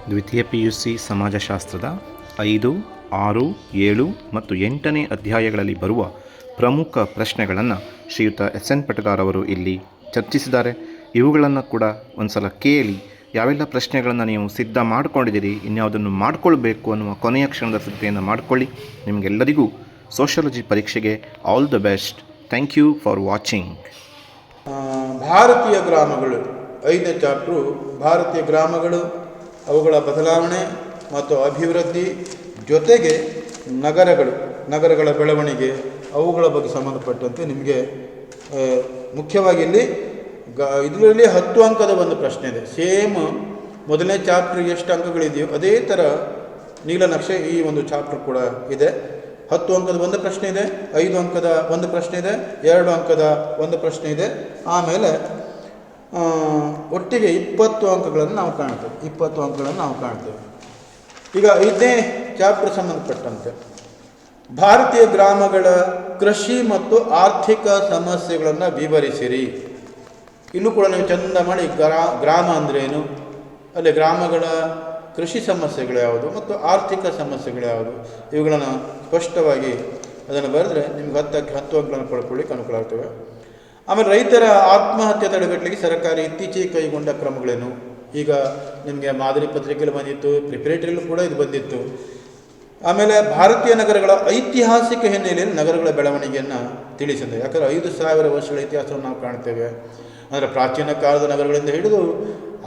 ದ್ವಿತೀಯ PUC ಸಮಾಜಶಾಸ್ತ್ರದ 5, 6, 7 ಮತ್ತು 8ನೇ ಅಧ್ಯಾಯಗಳಲ್ಲಿ ಬರುವ ಪ್ರಮುಖ ಪ್ರಶ್ನೆಗಳನ್ನು ಶ್ರೀಯುತ SN ಪಟಗಾರ್ ಅವರು ಇಲ್ಲಿ ಚರ್ಚಿಸಿದ್ದಾರೆ. ಇವುಗಳನ್ನು ಕೂಡ ಒಂದು ಸಲ ಕೇಳಿ ಯಾವೆಲ್ಲ ಪ್ರಶ್ನೆಗಳನ್ನು ನೀವು ಸಿದ್ಧ ಮಾಡ್ಕೊಂಡಿದ್ದೀರಿ, ಇನ್ಯಾವುದನ್ನು ಮಾಡಿಕೊಳ್ಬೇಕು ಅನ್ನುವ ಕೊನೆಯ ಕ್ಷಣದ ಸಿದ್ಧತೆಯನ್ನು ಮಾಡಿಕೊಳ್ಳಿ. ನಿಮಗೆಲ್ಲರಿಗೂ ಸೋಷಿಯಾಲಜಿ ಪರೀಕ್ಷೆಗೆ all the best. Thank you for watching. ಭಾರತೀಯ ಗ್ರಾಮಗಳು 5ನೇ ಚಾಪ್ಟ್ರು ಭಾರತೀಯ ಗ್ರಾಮಗಳು, ಅವುಗಳ ಬದಲಾವಣೆ ಮತ್ತು ಅಭಿವೃದ್ಧಿ, ಜೊತೆಗೆ ನಗರಗಳ ಬೆಳವಣಿಗೆ, ಅವುಗಳ ಬಗ್ಗೆ ಸಂಬಂಧಪಟ್ಟಂತೆ ನಿಮಗೆ ಮುಖ್ಯವಾಗಿ ಇಲ್ಲಿ ಇದರಲ್ಲಿ 10 ಅಂಕದ ಒಂದು ಪ್ರಶ್ನೆ ಇದೆ. ಸೇಮ್ ಮೊದಲನೇ ಚಾಪ್ಟ್ರಿಗೆ ಎಷ್ಟು ಅಂಕಗಳಿದೆಯೋ ಅದೇ ಥರ ನೀಲನಕ್ಷೆ ಈ ಒಂದು ಚಾಪ್ಟರ್ ಕೂಡ ಇದೆ. 10 ಅಂಕದ ಒಂದು ಪ್ರಶ್ನೆ ಇದೆ, 5 ಅಂಕದ ಒಂದು ಪ್ರಶ್ನೆ ಇದೆ, 2 ಅಂಕದ ಒಂದು ಪ್ರಶ್ನೆ ಇದೆ. ಆಮೇಲೆ ಒಟ್ಟಿಗೆ 20 ಅಂಕಗಳನ್ನು ನಾವು ಕಾಣ್ತೇವೆ. ಈಗ 5ನೇ ಚಾಪ್ಟರ್ ಸಂಬಂಧಪಟ್ಟಂತೆ ಭಾರತೀಯ ಗ್ರಾಮಗಳ ಕೃಷಿ ಮತ್ತು ಆರ್ಥಿಕ ಸಮಸ್ಯೆಗಳನ್ನು ವಿವರಿಸಿರಿ. ಇಲ್ಲೂ ಕೂಡ ನೀವು ಚಂದ ಮಾಡಿ ಗ್ರಾಮ ಅಂದ್ರೇನು, ಅಲ್ಲಿ ಗ್ರಾಮಗಳ ಕೃಷಿ ಸಮಸ್ಯೆಗಳು ಯಾವುದು ಮತ್ತು ಆರ್ಥಿಕ ಸಮಸ್ಯೆಗಳು ಯಾವುದು, ಇವುಗಳನ್ನು ಸ್ಪಷ್ಟವಾಗಿ ಅದನ್ನು ಬರೆದ್ರೆ ನಿಮ್ಗೆ 10 ಅಂಕಗಳನ್ನು ಪಡ್ಕೊಳ್ಳಿಕ್ಕೆ ಅನುಕೂಲ ಆಗ್ತವೆ. ಆಮೇಲೆ ರೈತರ ಆತ್ಮಹತ್ಯೆ ತಡೆಗಟ್ಟಲಿಕ್ಕೆ ಸರ್ಕಾರ ಇತ್ತೀಚೆಗೆ ಕೈಗೊಂಡ ಕ್ರಮಗಳೇನು, ಈಗ ನಿಮಗೆ ಮಾದರಿ ಪತ್ರಿಕೆಯಲ್ಲಿ ಬಂದಿತ್ತು, ಪ್ರಿಪರೇಟರಿಯಲ್ಲೂ ಕೂಡ ಇದು ಬಂದಿತ್ತು. ಆಮೇಲೆ ಭಾರತೀಯ ನಗರಗಳ ಐತಿಹಾಸಿಕ ಹಿನ್ನೆಲೆಯಲ್ಲಿ ನಗರಗಳ ಬೆಳವಣಿಗೆಯನ್ನು ತಿಳಿಸಿದೆ. ಯಾಕಂದರೆ 5000 ವರ್ಷಗಳ ಇತಿಹಾಸವನ್ನು ನಾವು ಕಾಣ್ತೇವೆ. ಅಂದರೆ ಪ್ರಾಚೀನ ಕಾಲದ ನಗರಗಳಿಂದ ಹಿಡಿದು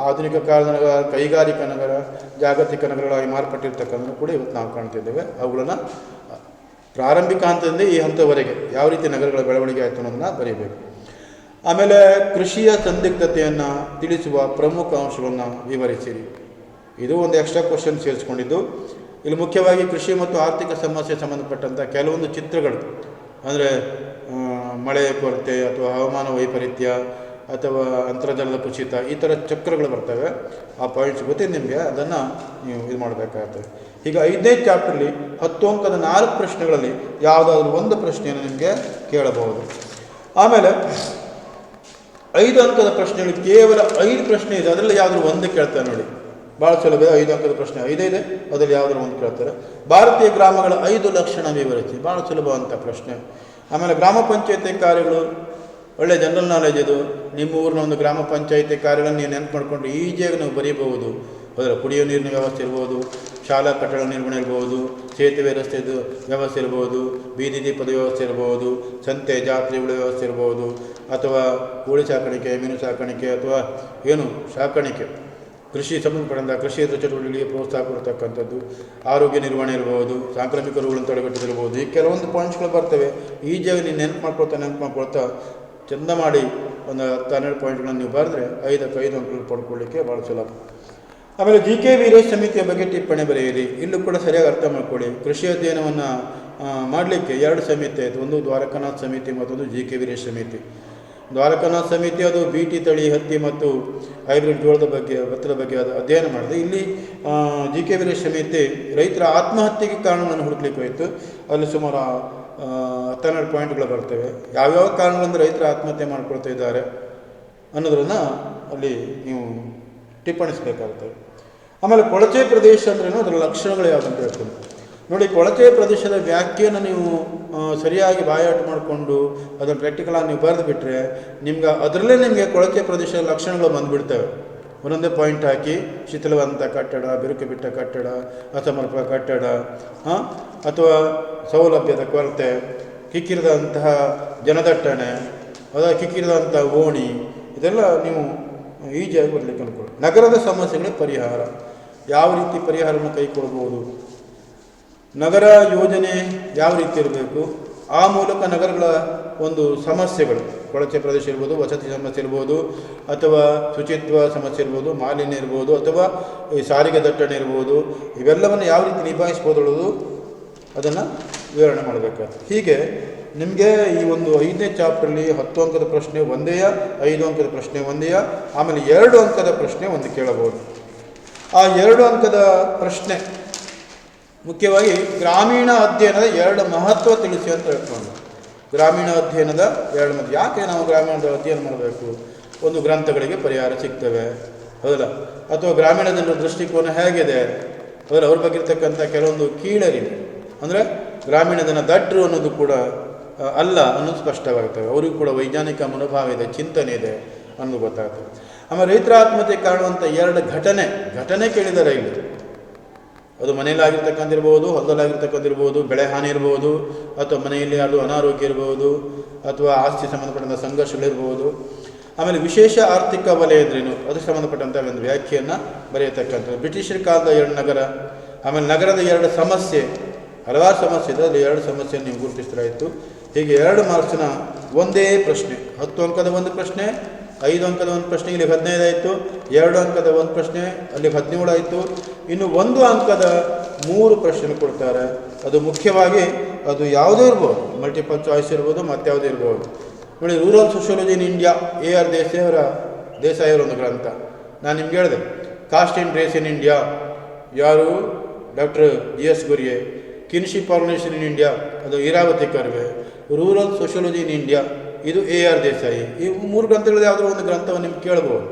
ಆಧುನಿಕ ಕಾಲದ ನಗರ, ಕೈಗಾರಿಕಾ ನಗರ, ಜಾಗತಿಕ ನಗರಗಳಾಗಿ ಮಾರ್ಪಟ್ಟಿರ್ತಕ್ಕಂಥ ಕೂಡ ಇವತ್ತು ನಾವು ಕಾಣ್ತಿದ್ದೇವೆ. ಅವುಗಳನ್ನು ಪ್ರಾರಂಭಿಕ ಹಂತದಿಂದ ಈ ಹಂತವರೆಗೆ ಯಾವ ರೀತಿ ನಗರಗಳ ಬೆಳವಣಿಗೆ ಆಯಿತು ಅನ್ನೋದನ್ನು ಬರೀಬೇಕು. ಆಮೇಲೆ ಕೃಷಿಯ ಸಂದಿಗ್ಧತೆಯನ್ನು ತಿಳಿಸುವ ಪ್ರಮುಖ ಅಂಶಗಳನ್ನು ವಿವರಿಸಿರಿ. ಇದು ಒಂದು ಎಕ್ಸ್ಟ್ರಾ ಕ್ವಶನ್ ಸೇರಿಸ್ಕೊಂಡಿದ್ದು. ಇಲ್ಲಿ ಮುಖ್ಯವಾಗಿ ಕೃಷಿ ಮತ್ತು ಆರ್ಥಿಕ ಸಮಸ್ಯೆ ಸಂಬಂಧಪಟ್ಟಂಥ ಕೆಲವೊಂದು ಚಿತ್ರಗಳು, ಅಂದರೆ ಮಳೆಯ ಕೊರತೆ ಅಥವಾ ಹವಾಮಾನ ವೈಪರೀತ್ಯ ಅಥವಾ ಅಂತರ್ಜಲದ ಕುಸಿತ, ಈ ಥರ ಚಕ್ರಗಳು ಬರ್ತವೆ. ಆ ಪಾಯಿಂಟ್ಸ್ ಗೊತ್ತಿದೆ ನಿಮಗೆ, ಅದನ್ನು ನೀವು ಇದು ಮಾಡಬೇಕಾಗ್ತದೆ. ಈಗ 5ನೇ ಚಾಪ್ಟರ್ಲಿ 10 ಅಂಕದ 4 ಪ್ರಶ್ನೆಗಳಲ್ಲಿ ಯಾವುದಾದ್ರೂ ಒಂದು ಪ್ರಶ್ನೆಯನ್ನು ನಿಮಗೆ ಕೇಳಬಹುದು. ಆಮೇಲೆ 5 ಅಂಕದ ಪ್ರಶ್ನೆಗಳು ಕೇವಲ 5 ಪ್ರಶ್ನೆ ಇದೆ, ಅದರಲ್ಲಿ ಯಾವುದಾದ್ರು ಒಂದು ಕೇಳ್ತಾರೆ ನೋಡಿ. ಭಾಳ ಸುಲಭ. 5 ಅಂಕದ ಪ್ರಶ್ನೆ 5 ಇದೆ, ಅದರಲ್ಲಿ ಯಾವುದಾದ್ರು ಒಂದು ಕೇಳ್ತಾರೆ. ಭಾರತೀಯ ಗ್ರಾಮಗಳ 5 ಲಕ್ಷಣ ವಿವರಿಸಿ, ಭಾಳ ಸುಲಭ ಅಂತ ಪ್ರಶ್ನೆ. ಆಮೇಲೆ ಗ್ರಾಮ ಪಂಚಾಯತಿ ಕಾರ್ಯಗಳು, ಒಳ್ಳೆ ಜನರಲ್ ನಾಲೆಜ್ ಇದು. ನಿಮ್ಮ ಊರಿನ ಒಂದು ಗ್ರಾಮ ಪಂಚಾಯತಿ ಕಾರ್ಯಗಳನ್ನು ನೀವು ನೆನಪು ಮಾಡಿಕೊಂಡು ಈಜಿಯಾಗಿ ನಾವು ಬರೀಬಹುದು. ಅದರ ಕುಡಿಯೋ ನೀರಿನ ವ್ಯವಸ್ಥೆ ಇರ್ಬೋದು, ಶಾಲಾ ಕಟ್ಟಡ ನಿರ್ವಹಣೆ ಇರ್ಬೋದು, ಸೇತುವೆ ರಸ್ತೆದು ವ್ಯವಸ್ಥೆ ಇರ್ಬೋದು, ಬೀದಿ ದೀಪದ ವ್ಯವಸ್ಥೆ ಇರ್ಬೋದು, ಸಂತೆ ಜಾತ್ರೆಗಳ ವ್ಯವಸ್ಥೆ ಇರ್ಬೋದು, ಅಥವಾ ಕೋಳಿ ಸಾಕಾಣಿಕೆ, ಮೀನು ಸಾಕಾಣಿಕೆ, ಅಥವಾ ಸಾಕಾಣಿಕೆ, ಕೃಷಿ ಸಂಬಂಧಪಟ್ಟಂಥ ಕೃಷಿಯೇತರ ಚಟುವಟಿಕೆಗಳಿಗೆ ಪ್ರೋತ್ಸಾಹ ಕೊಡ್ತಕ್ಕಂಥದ್ದು, ಆರೋಗ್ಯ ನಿರ್ವಹಣೆ ಇರ್ಬೋದು, ಸಾಂಕ್ರಾಮಿಕ ರೋಗಗಳನ್ನು ತಡೆಗಟ್ಟದಿರ್ಬೋದು. ಈ ಕೆಲವೊಂದು ಪಾಯಿಂಟ್ಸ್ಗಳು ಬರ್ತವೆ. ಈಜಿಯಾಗಿ ನೀವು ನೆನಪು ಮಾಡ್ಕೊಳ್ತಾ ಚಂದ ಮಾಡಿ ಒಂದು 12 ಪಾಯಿಂಟ್ಗಳನ್ನು ನೀವು ಬರೆದ್ರೆ 5ಕ್ಕೆ 5 ಅಂಕಗಳು ಪಡ್ಕೊಳ್ಳಿಕ್ಕೆ ಭಾಳ ಸುಲಭ. ಆಮೇಲೆ GK ವೀರೇಶ್ ಸಮಿತಿಯ ಬಗ್ಗೆ ಟಿಪ್ಪಣಿ ಬರೆಯಿರಿ. ಇಲ್ಲೂ ಕೂಡ ಸರಿಯಾಗಿ ಅರ್ಥ ಮಾಡ್ಕೊಳ್ಳಿ. ಕೃಷಿ ಅಧ್ಯಯನವನ್ನು ಮಾಡಲಿಕ್ಕೆ 2 ಸಮಿತಿ ಆಯಿತು, ಒಂದು ದ್ವಾರಕಾನಾಥ್ ಸಮಿತಿ, ಮತ್ತೊಂದು GK ವೀರೇಶ್ ಸಮಿತಿ. ದ್ವಾರಕಾನಾಥ್ ಸಮಿತಿ ಅದು BT ತಳಿ ಹತ್ತಿ ಮತ್ತು ಹೈಬ್ರಿಡ್ ಜೋಳದ ಬಗ್ಗೆ, ಭತ್ತದ ಬಗ್ಗೆ ಅದು ಅಧ್ಯಯನ ಮಾಡಿದೆ. ಇಲ್ಲಿ GK ವೀರೇಶ್ ಸಮಿತಿ ರೈತರ ಆತ್ಮಹತ್ಯೆಗೆ ಕಾರಣಗಳನ್ನು ಹುಡುಕ್ಲಿಕ್ಕೆ ಹೋಯಿತು. ಅಲ್ಲಿ ಸುಮಾರು 12 ಪಾಯಿಂಟ್ಗಳು ಬರ್ತವೆ. ಯಾವ್ಯಾವ ಕಾರಣಗಳಿಂದ ರೈತರ ಆತ್ಮಹತ್ಯೆ ಮಾಡ್ಕೊಳ್ತಾ ಇದ್ದಾರೆ ಅನ್ನೋದನ್ನು ಅಲ್ಲಿ ನೀವು ಟಿಪ್ಪಣಿಸಬೇಕಾಗ್ತದೆ. ಆಮೇಲೆ ಕೊಳಚೆ ಪ್ರದೇಶ ಅಂದ್ರೇನು, ಅದರ ಲಕ್ಷಣಗಳು ಯಾವುದಂತ ಹೇಳ್ತೀನಿ ನೋಡಿ. ಕೊಳಚೆ ಪ್ರದೇಶದ ವ್ಯಾಖ್ಯೆಯನ್ನು ನೀವು ಸರಿಯಾಗಿ ಬಾಯಾಟ ಮಾಡಿಕೊಂಡು ಅದನ್ನು ಪ್ರಾಕ್ಟಿಕಲಾಗಿ ನೀವು ಬರೆದು ಬಿಟ್ಟರೆ ಅದರಲ್ಲೇ ನಿಮಗೆ ಕೊಳಚೆ ಪ್ರದೇಶದ ಲಕ್ಷಣಗಳು ಬಂದುಬಿಡ್ತವೆ. ಒಂದೊಂದೇ ಪಾಯಿಂಟ್ ಹಾಕಿ ಶಿಥಿಲವಂತ ಕಟ್ಟಡ, ಬಿರುಕು ಬಿಟ್ಟ ಕಟ್ಟಡ, ಅಸಮರ್ಪಕ ಕಟ್ಟಡ, ಅಥವಾ ಸೌಲಭ್ಯದ ಕೊರತೆ, ಕಿಕ್ಕಿರಿದಂತಹ ಜನದಟ್ಟಣೆ, ಕಿಕ್ಕಿರಿದಂಥ ಓಣಿ, ಇದೆಲ್ಲ ನೀವು ಈಜಿಯಾಗಿ ಬರಲಿಕ್ಕೆ ಅನುಕೂಲ. ನಗರದ ಸಮಸ್ಯೆಗಳ ಪರಿಹಾರ, ಯಾವ ರೀತಿ ಪರಿಹಾರವನ್ನು ಕೈಗೊಳ್ಳಬಹುದು, ನಗರ ಯೋಜನೆ ಯಾವ ರೀತಿ ಇರಬೇಕು, ಆ ಮೂಲಕ ನಗರಗಳ ಒಂದು ಸಮಸ್ಯೆಗಳು, ಕೊಳಚೆ ಪ್ರದೇಶ ಇರ್ಬೋದು, ವಸತಿ ಸಮಸ್ಯೆ ಇರ್ಬೋದು, ಅಥವಾ ಶುಚಿತ್ವ ಸಮಸ್ಯೆ ಇರ್ಬೋದು, ಮಾಲಿನ್ಯ ಇರ್ಬೋದು, ಅಥವಾ ಈ ಸಾರಿಗೆ ದಟ್ಟಣೆ ಇರ್ಬೋದು, ಇವೆಲ್ಲವನ್ನು ಯಾವ ರೀತಿ ನಿಭಾಯಿಸ್ಬೋದು ಅದನ್ನು ವಿವರಣೆ ಮಾಡಬೇಕಾಗ್ತದೆ. ಹೀಗೆ ನಿಮಗೆ ಈ ಒಂದು 5ನೇ ಚಾಪ್ಟ್ರಲ್ಲಿ 10 ಅಂಕದ ಪ್ರಶ್ನೆ ಒಂದೇ, 5 ಅಂಕದ ಪ್ರಶ್ನೆ ಒಂದೇ, ಆಮೇಲೆ 2 ಅಂಕದ ಪ್ರಶ್ನೆ ಒಂದು ಕೇಳಬಹುದು. ಆ 2 ಅಂಕದ ಪ್ರಶ್ನೆ ಮುಖ್ಯವಾಗಿ ಗ್ರಾಮೀಣ ಅಧ್ಯಯನದ 2 ಮಹತ್ವ ತಿಳಿಸಿ ಅಂತ ಹೇಳ್ಕೊಂಡು. ಗ್ರಾಮೀಣ ಅಧ್ಯಯನದ 2 ಯಾಕೆ ನಾವು ಗ್ರಾಮೀಣ ಅಧ್ಯಯನ ಮಾಡಬೇಕು? ಒಂದು ಗ್ರಂಥಗಳಿಗೆ ಪರಿಹಾರ ಸಿಗ್ತವೆ, ಹೌದಲ್ಲ, ಅಥವಾ ಗ್ರಾಮೀಣ ಜನರ ದೃಷ್ಟಿಕೋನ ಹೇಗಿದೆ, ಹೌದಲ್ಲ, ಅವ್ರ ಬಗ್ಗೆ ಇರ್ತಕ್ಕಂಥ ಕೆಲವೊಂದು ಕೀಳರಿವೆ, ಅಂದರೆ ಗ್ರಾಮೀಣ ಜನ ದಡ್ರು ಅನ್ನೋದು ಕೂಡ ಅಲ್ಲ ಅನ್ನೋದು ಸ್ಪಷ್ಟವಾಗ್ತವೆ. ಅವರಿಗೂ ಕೂಡ ವೈಜ್ಞಾನಿಕ ಮನೋಭಾವ ಇದೆ, ಚಿಂತನೆ ಇದೆ ಅನ್ನೋದು ಗೊತ್ತಾಗ್ತದೆ. ಆಮೇಲೆ ರೈತರ ಆತ್ಮಹತ್ಯೆ ಕಾಣುವಂಥ 2 ಘಟನೆ ಕೇಳಿದ್ದಾರೆ ಇಲ್ಲಿ. ಅದು ಮನೆಯಲ್ಲಾಗಿರ್ತಕ್ಕಂಥಿರ್ಬೋದು, ಹೊಲದಲ್ಲಾಗಿರ್ತಕ್ಕಂಥಿರ್ಬೋದು, ಬೆಳೆ ಹಾನಿ ಇರ್ಬೋದು, ಅಥವಾ ಮನೆಯಲ್ಲಿ ಅದು ಅನಾರೋಗ್ಯ ಇರ್ಬೋದು, ಅಥವಾ ಆಸ್ತಿ ಸಂಬಂಧಪಟ್ಟಂಥ ಸಂಘರ್ಷಗಳಿರ್ಬೋದು. ಆಮೇಲೆ ವಿಶೇಷ ಆರ್ಥಿಕ ವಲಯ ಇದ್ರೇನು, ಅದಕ್ಕೆ ಸಂಬಂಧಪಟ್ಟಂಥ ಒಂದು ವ್ಯಾಖ್ಯೆಯನ್ನು ಬರೆಯತಕ್ಕಂಥದ್ದು. ಬ್ರಿಟಿಷರ ಕಾಲದ 2 ನಗರ, ಆಮೇಲೆ ನಗರದ 2 ಸಮಸ್ಯೆ, ಹಲವಾರು ಸಮಸ್ಯೆ ಇದೆ, ಅದು 2 ಸಮಸ್ಯೆಯನ್ನು ನೀವು ಗುರುತಿಸಲಾಯಿತು. ಹೀಗೆ 2 ಮಾರ್ಕ್ಸಿನ ಒಂದೇ ಪ್ರಶ್ನೆ, 10 ಅಂಕದ ಒಂದು ಪ್ರಶ್ನೆ, 5 ಅಂಕದ ಒಂದು ಪ್ರಶ್ನೆ, ಇಲ್ಲಿ 15 ಆಯಿತು. 2 ಅಂಕದ ಒಂದು ಪ್ರಶ್ನೆ, ಅಲ್ಲಿ 17 ಆಯಿತು. ಇನ್ನು 1 ಅಂಕದ 3 ಪ್ರಶ್ನೆ ಕೊಡ್ತಾರೆ. ಅದು ಮುಖ್ಯವಾಗಿ ಅದು ಯಾವುದೇ ಇರ್ಬೋದು, ಮಲ್ಟಿಪಲ್ ಚಾಯ್ಸ್ ಇರ್ಬೋದು, ಮತ್ಯಾವುದೇ ಇರ್ಬೋದು. ನೋಡಿ, rural sociology in India, AR Desai ಅವರ ಒಂದು ಗ್ರಂಥ. ನಾನು ನಿಮ್ಗೆ ಹೇಳಿದೆ, caste and race in India, ಯಾರು doctor GS Ghurye. Kinship organisation in India, ಅದು Iravati Karve. Rural sociology in India, ಇದು AR ದೇಸಾಯಿ. ಈ 3 ಗ್ರಂಥಗಳು ಯಾವುದೋ ಒಂದು ಗ್ರಂಥವನ್ನು ನಿಮ್ಗೆ ಕೇಳ್ಬೋದು.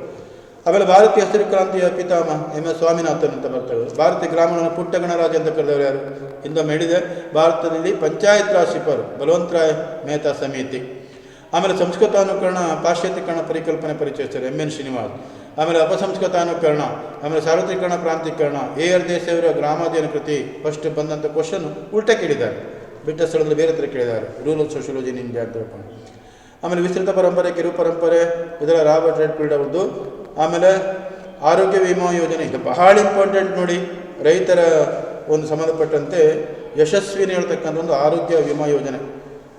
ಆಮೇಲೆ ಭಾರತೀಯ ಹಸಿರು ಕ್ರಾಂತಿಯ ಪಿತಾಮಹ MS ಸ್ವಾಮಿನಾಥನ್ ಅಂತ ಬರ್ತಾರೆ. ಭಾರತೀಯ ಗ್ರಾಮೀಣ ಪುಟ್ಟ ಗಣರಾಜ್ಯ ಅಂತ ಕರೆದವರು ಯಾರು? ಹಿಂದೊಮ್ಮೆ ಹೇಳಿದೆ, ಭಾರತದಲ್ಲಿ ಪಂಚಾಯತ್ ರಾಜ್ ಶಿಫಾರ್ ಬಲವಂತರಾಯ್ ಮೆಹ್ತಾ ಸಮಿತಿ. ಆಮೇಲೆ ಸಂಸ್ಕೃತಾನುಕರಣ, ಪಾಶ್ಚಾತ್ಯೀಕರಣ ಪರಿಕಲ್ಪನೆ ಪರಿಚಯಿಸ್ತಾರೆ MN ಶ್ರೀನಿವಾಸ್. ಆಮೇಲೆ ಅಪಸಂಸ್ಕೃತಾನುಕರಣ, ಆಮೇಲೆ ಸಾರ್ವತ್ರಿಕರಣ ಕ್ರಾಂತೀಕರಣ, AR ದೇಸಾಯಿಯವರ ಗ್ರಾಮಾಧ್ಯಯನ ಕೃತಿ. ಫಸ್ಟ್ ಬಂದಂಥ ಕ್ವಶನ್ ಉಲ್ಟಾ ಕೇಳಿದ್ದಾರೆ, ಬಿಟ್ಟ ಸ್ಥಳದಲ್ಲಿ ಬೇರೆ ಥರ ಕೇಳಿದ್ದಾರೆ, ರೂರಲ್ ಸೋಷಿಯಾಲಜಿ ಇನ್ ಇಂಡಿಯಾ ಅಂತ ಹೇಳ್ಕೊಂಡು. ಆಮೇಲೆ ವಿಸ್ತೃತ ಪರಂಪರೆ, ಕಿರು ಪರಂಪರೆ, ಇದರ ರಾಬರ್ಟ್ ರೆಡ್ಫೀಲ್ಡ್ ಅವ್ರದ್ದು. ಆಮೇಲೆ ಆರೋಗ್ಯ ವಿಮಾ ಯೋಜನೆ, ಇದು ಬಹಳ ಇಂಪಾರ್ಟೆಂಟ್ ನೋಡಿ. ರೈತರ ಒಂದು ಸಂಬಂಧಪಟ್ಟಂತೆ ಯಶಸ್ವಿನಿ ಹೇಳ್ತಕ್ಕಂಥ ಒಂದು ಆರೋಗ್ಯ ವಿಮಾ ಯೋಜನೆ.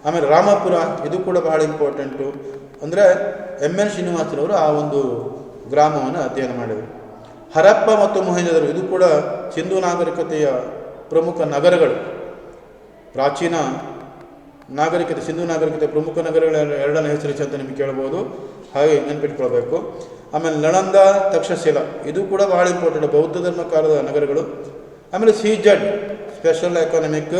ಆಮೇಲೆ ರಾಮಪುರ, ಇದು ಕೂಡ ಬಹಳ ಇಂಪಾರ್ಟೆಂಟು. ಅಂದರೆ MN ಶ್ರೀನಿವಾಸರವರು ಆ ಒಂದು ಗ್ರಾಮವನ್ನು ಅಧ್ಯಯನ ಮಾಡಿದರು. ಹರಪ್ಪ ಮತ್ತು ಮೊಹೆಂಜೊದರೋ, ಇದು ಕೂಡ ಸಿಂಧೂ ನಾಗರಿಕತೆಯ ಪ್ರಮುಖ ನಗರಗಳು. ಪ್ರಾಚೀನ ನಾಗರಿಕತೆ, ಸಿಂಧೂ ನಾಗರಿಕತೆ ಪ್ರಮುಖ ನಗರಗಳ 2ನೇ ಹೆಸರಿಸಿ ಅಂತ ನಿಮಗೆ ಕೇಳ್ಬೋದು, ಹಾಗೆ ನೆನಪಿಟ್ಕೊಳ್ಬೇಕು. ಆಮೇಲೆ ನಳಂದ, ತಕ್ಷಶಿಲ, ಇದು ಕೂಡ ಬಹಳ ಇಂಪಾರ್ಟೆಂಟ್, ಬೌದ್ಧ ಧರ್ಮ ಕಾಲದ ನಗರಗಳು. ಆಮೇಲೆ CZ ಸ್ಪೆಷಲ್ ಎಕಾನಮಿಕ್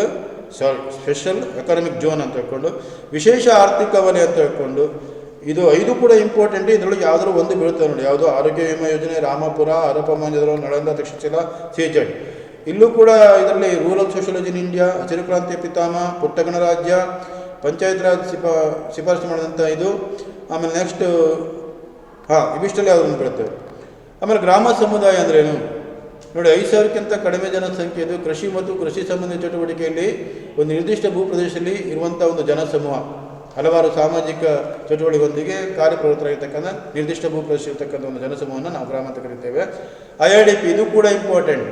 ಝೋನ್ ಅಂತ ಹೇಳ್ಕೊಂಡು, ವಿಶೇಷ ಆರ್ಥಿಕ ವಲಯ ಅಂತ ಹೇಳ್ಕೊಂಡು, ಇದು 5 ಕೂಡ ಇಂಪಾರ್ಟೆಂಟ್. ಇದರೊಳಗೆ ಯಾವುದಾದ್ರು ಒಂದು ಬೀಳುತ್ತೆ ನೋಡಿ, ಯಾವುದು ಆರೋಗ್ಯ ವಿಮಾ ಯೋಜನೆ, ರಾಮಪುರ, ಹರಪ್ಪ ಮೊಹೆಂಜೊದರೋ, ನಳಂದ, ತಕ್ಷಶಿಲ, CZ. ಇಲ್ಲೂ ಕೂಡ ಇದರಲ್ಲಿ ರೂರಲ್ ಸೋಷಿಯಾಲಜಿ ಇನ್ ಇಂಡಿಯಾ, ಹಸಿರು ಕ್ರಾಂತಿಯ ಪಿತಾಮಹ, ಪುಟ್ಟ ಗಣರಾಜ್ಯ, ಪಂಚಾಯತ್ ರಾಜ್ ಶಿಫಾರಸು ಮಾಡಿದಂಥ ಇದು. ಆಮೇಲೆ ನೆಕ್ಸ್ಟ್ ಇವಿಷ್ಟಲ್ಲಿ ಯಾವುದನ್ನು ಬೀಳುತ್ತವೆ. ಆಮೇಲೆ ಗ್ರಾಮ ಸಮುದಾಯ ಅಂದ್ರೇನು ನೋಡಿ, 5,000ಕ್ಕಿಂತ ಕಡಿಮೆ ಜನಸಂಖ್ಯೆ ಇದು. ಕೃಷಿ ಮತ್ತು ಕೃಷಿ ಸಂಬಂಧಿ ಚಟುವಟಿಕೆಯಲ್ಲಿ ಒಂದು ನಿರ್ದಿಷ್ಟ ಭೂಪ್ರದೇಶದಲ್ಲಿ ಇರುವಂಥ ಒಂದು ಜನಸಮೂಹ, ಹಲವಾರು ಸಾಮಾಜಿಕ ಚಟುವಟಿಕೆಗಳೊಂದಿಗೆ ಕಾರ್ಯಪ್ರವೃತ್ತರಾಗಿರ್ತಕ್ಕಂಥ ನಿರ್ದಿಷ್ಟ ಭೂಪ್ರದೇಶ ಇರ್ತಕ್ಕಂಥ ಒಂದು ಜನಸಮೂಹವನ್ನು ನಾವು ಗ್ರಾಮ ಅಂತ ಕರಿತೇವೆ. IRDP, ಇದು ಕೂಡ ಇಂಪಾರ್ಟೆಂಟ್.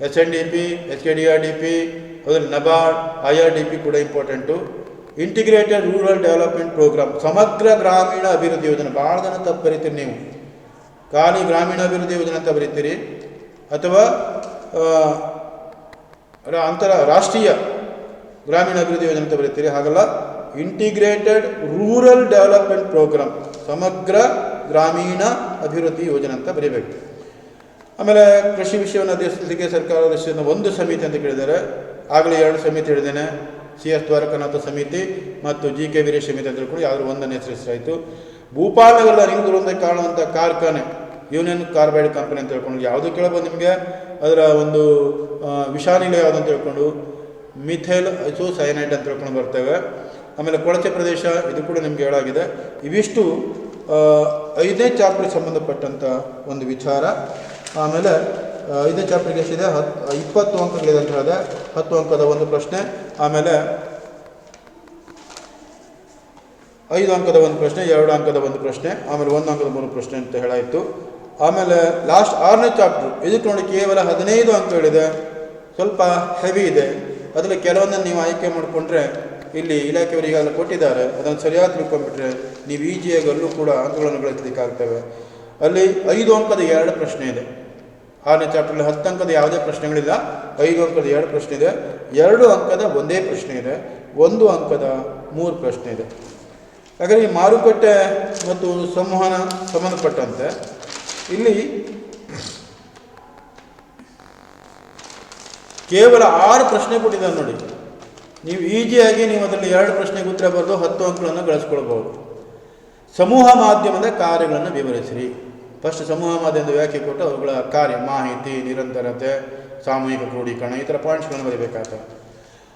SNDP, SKDRDP, ಅದರಲ್ಲಿ NABARD, IRDP ಕೂಡ important. Integrated rural development programme, ಸಮಗ್ರ ಗ್ರಾಮೀಣ ಅಭಿವೃದ್ಧಿ ಯೋಜನೆ. ಭಾಳ ಜನ ತಪ್ಪು ಬರೀತೀರಿ ನೀವು, ಖಾಲಿ ಗ್ರಾಮೀಣ ಅಭಿವೃದ್ಧಿ ಯೋಜನೆ ಅಂತ ಬರೀತೀರಿ, ಅಥವಾ ರಾಷ್ಟ್ರೀಯ ಗ್ರಾಮೀಣ ಅಭಿವೃದ್ಧಿ ಯೋಜನೆ ಅಂತ ಬರೀತೀರಿ. ಹಾಗಲ್ಲ, ಇಂಟಿಗ್ರೇಟೆಡ್ ರೂರಲ್ ಡೆವಲಪ್ಮೆಂಟ್ ಪ್ರೋಗ್ರಾಮ್, ಸಮಗ್ರ ಗ್ರಾಮೀಣ ಅಭಿವೃದ್ಧಿ ಯೋಜನೆ ಅಂತ ಬರೀಬೇಕು. ಆಮೇಲೆ ಕೃಷಿ ವಿಷಯವನ್ನು ಅಧ್ಯಯನಿಸಲಿಕ್ಕೆ ಸರ್ಕಾರದ ಒಂದು ಸಮಿತಿ ಅಂತ ಕೇಳಿದ್ದಾರೆ. ಆಗಲೇ 2 ಸಮಿತಿ ಹೇಳಿದ್ದೇನೆ, CS ದ್ವಾರಕನಾಥ ಸಮಿತಿ ಮತ್ತು GK ವೀರೇಶ್ ಸಮಿತಿ ಅಂತ ಕೂಡ ಯಾವ್ದು ಒಂದನ್ನು ಹೆಸರಿಸಲಾಯಿತು. ಭೂಪಾಲ್ ನಗರದ ರಿಂಗ್ ಕಾಣುವಂಥ ಕಾರ್ಖಾನೆ ಯೂನಿಯನ್ ಕಾರ್ಬೈಡ್ ಕಂಪನಿ ಅಂತ ಹೇಳ್ಕೊಂಡು ಯಾವುದು ಕೇಳಬಹುದು ನಿಮಗೆ. ಅದರ ಒಂದು ವಿಷಾನಿಲಯ ಯಾವುದು ಅಂತ ಹೇಳ್ಕೊಂಡು ಮಿಥೈಲ್ ಐಸೋಸೈನೈಡ್ ಅಂತ ಹೇಳ್ಕೊಂಡು ಬರ್ತೇವೆ. ಆಮೇಲೆ ಕೊಳಚೆ ಪ್ರದೇಶ, ಇದು ಕೂಡ ನಿಮಗೆ ಹೇಳಾಗಿದೆ. ಇವಿಷ್ಟು 5ನೇ ಚಾಪ್ಟರ್ಗೆ ಸಂಬಂಧಪಟ್ಟಂಥ ಒಂದು ವಿಚಾರ. ಆಮೇಲೆ 5ನೇ ಚಾಪ್ಟರ್ಗೆ ಎಷ್ಟಿದೆ, 20 ಅಂಕಗಳಿದೆ ಅಂತ ಹೇಳಿದೆ. 10 ಅಂಕದ ಒಂದು ಪ್ರಶ್ನೆ, ಆಮೇಲೆ 5 ಅಂಕದ ಒಂದು ಪ್ರಶ್ನೆ, 2 ಅಂಕದ ಒಂದು ಪ್ರಶ್ನೆ, ಆಮೇಲೆ 1 ಅಂಕದ 3 ಪ್ರಶ್ನೆ ಅಂತ ಹೇಳಾಯಿತು. ಆಮೇಲೆ ಲಾಸ್ಟ್ 6ನೇ ಚಾಪ್ಟರ್, ಇದಕ್ಕೆ ನೋಡಿ ಕೇವಲ 15 ಅಂಕಗಳಿದೆ, ಸ್ವಲ್ಪ ಹೆವಿ ಇದೆ. ಅದರಲ್ಲಿ ಕೆಲವೊಂದನ್ನು ನೀವು ಆಯ್ಕೆ ಮಾಡಿಕೊಂಡ್ರೆ, ಇಲ್ಲಿ ಇಲಾಖೆಯವರಿಗೆಲ್ಲ ಕೊಟ್ಟಿದ್ದಾರೆ, ಅದನ್ನು ಸರಿಯಾಗಿ ತಿಳ್ಕೊಂಡ್ಬಿಟ್ರೆ ನೀವು ಈಜಿಯಾಗಿ ಅಲ್ಲೂ ಕೂಡ ಅಂಕಗಳನ್ನು ಗಳಿಸಲಿಕ್ಕಾಗ್ತವೆ. ಅಲ್ಲಿ 5 ಅಂಕದ 2 ಪ್ರಶ್ನೆ ಇದೆ. 6ನೇ ಚಾಪ್ಟರ್ಲಿ 10 ಅಂಕದ ಯಾವುದೇ ಪ್ರಶ್ನೆಗಳಿಲ್ಲ, 5 ಅಂಕದ 2 ಪ್ರಶ್ನೆ ಇದೆ, 2 ಅಂಕದ ಒಂದೇ ಪ್ರಶ್ನೆ ಇದೆ, 1 ಅಂಕದ 3 ಪ್ರಶ್ನೆ ಇದೆ. ಹಾಗಾದರೆ ಈ ಮಾರುಕಟ್ಟೆ ಮತ್ತು ಸಂವಹನ ಸಂಬಂಧಪಟ್ಟಂತೆ ಇಲ್ಲಿ ಕೇವಲ 6 ಪ್ರಶ್ನೆ ಕೊಟ್ಟಿದ್ದಾರೆ ನೋಡಿ. ನೀವು ಈಜಿಯಾಗಿ ನೀವು ಅದರಲ್ಲಿ 2 ಪ್ರಶ್ನೆಗೆ ಉತ್ತರ ಬರೆದು 10 ಅಂಕಗಳನ್ನು ಗಳಿಸ್ಕೊಳ್ಬಹುದು. ಸಮೂಹ ಮಾಧ್ಯಮದ ಕಾರ್ಯಗಳನ್ನು ವಿವರಿಸಿರಿ. ಫಸ್ಟ್ ಸಮೂಹ ಮಾಧ್ಯಮದ ವ್ಯಾಖ್ಯೆ ಕೊಟ್ಟು ಅವುಗಳ ಕಾರ್ಯ, ಮಾಹಿತಿ, ನಿರಂತರತೆ, ಸಾಮೂಹಿಕ ಕ್ರೋಢೀಕರಣ, ಈ ಥರ ಪಾಯಿಂಟ್ಸ್ಗಳನ್ನು ಬರೀಬೇಕಾಗ್ತದೆ.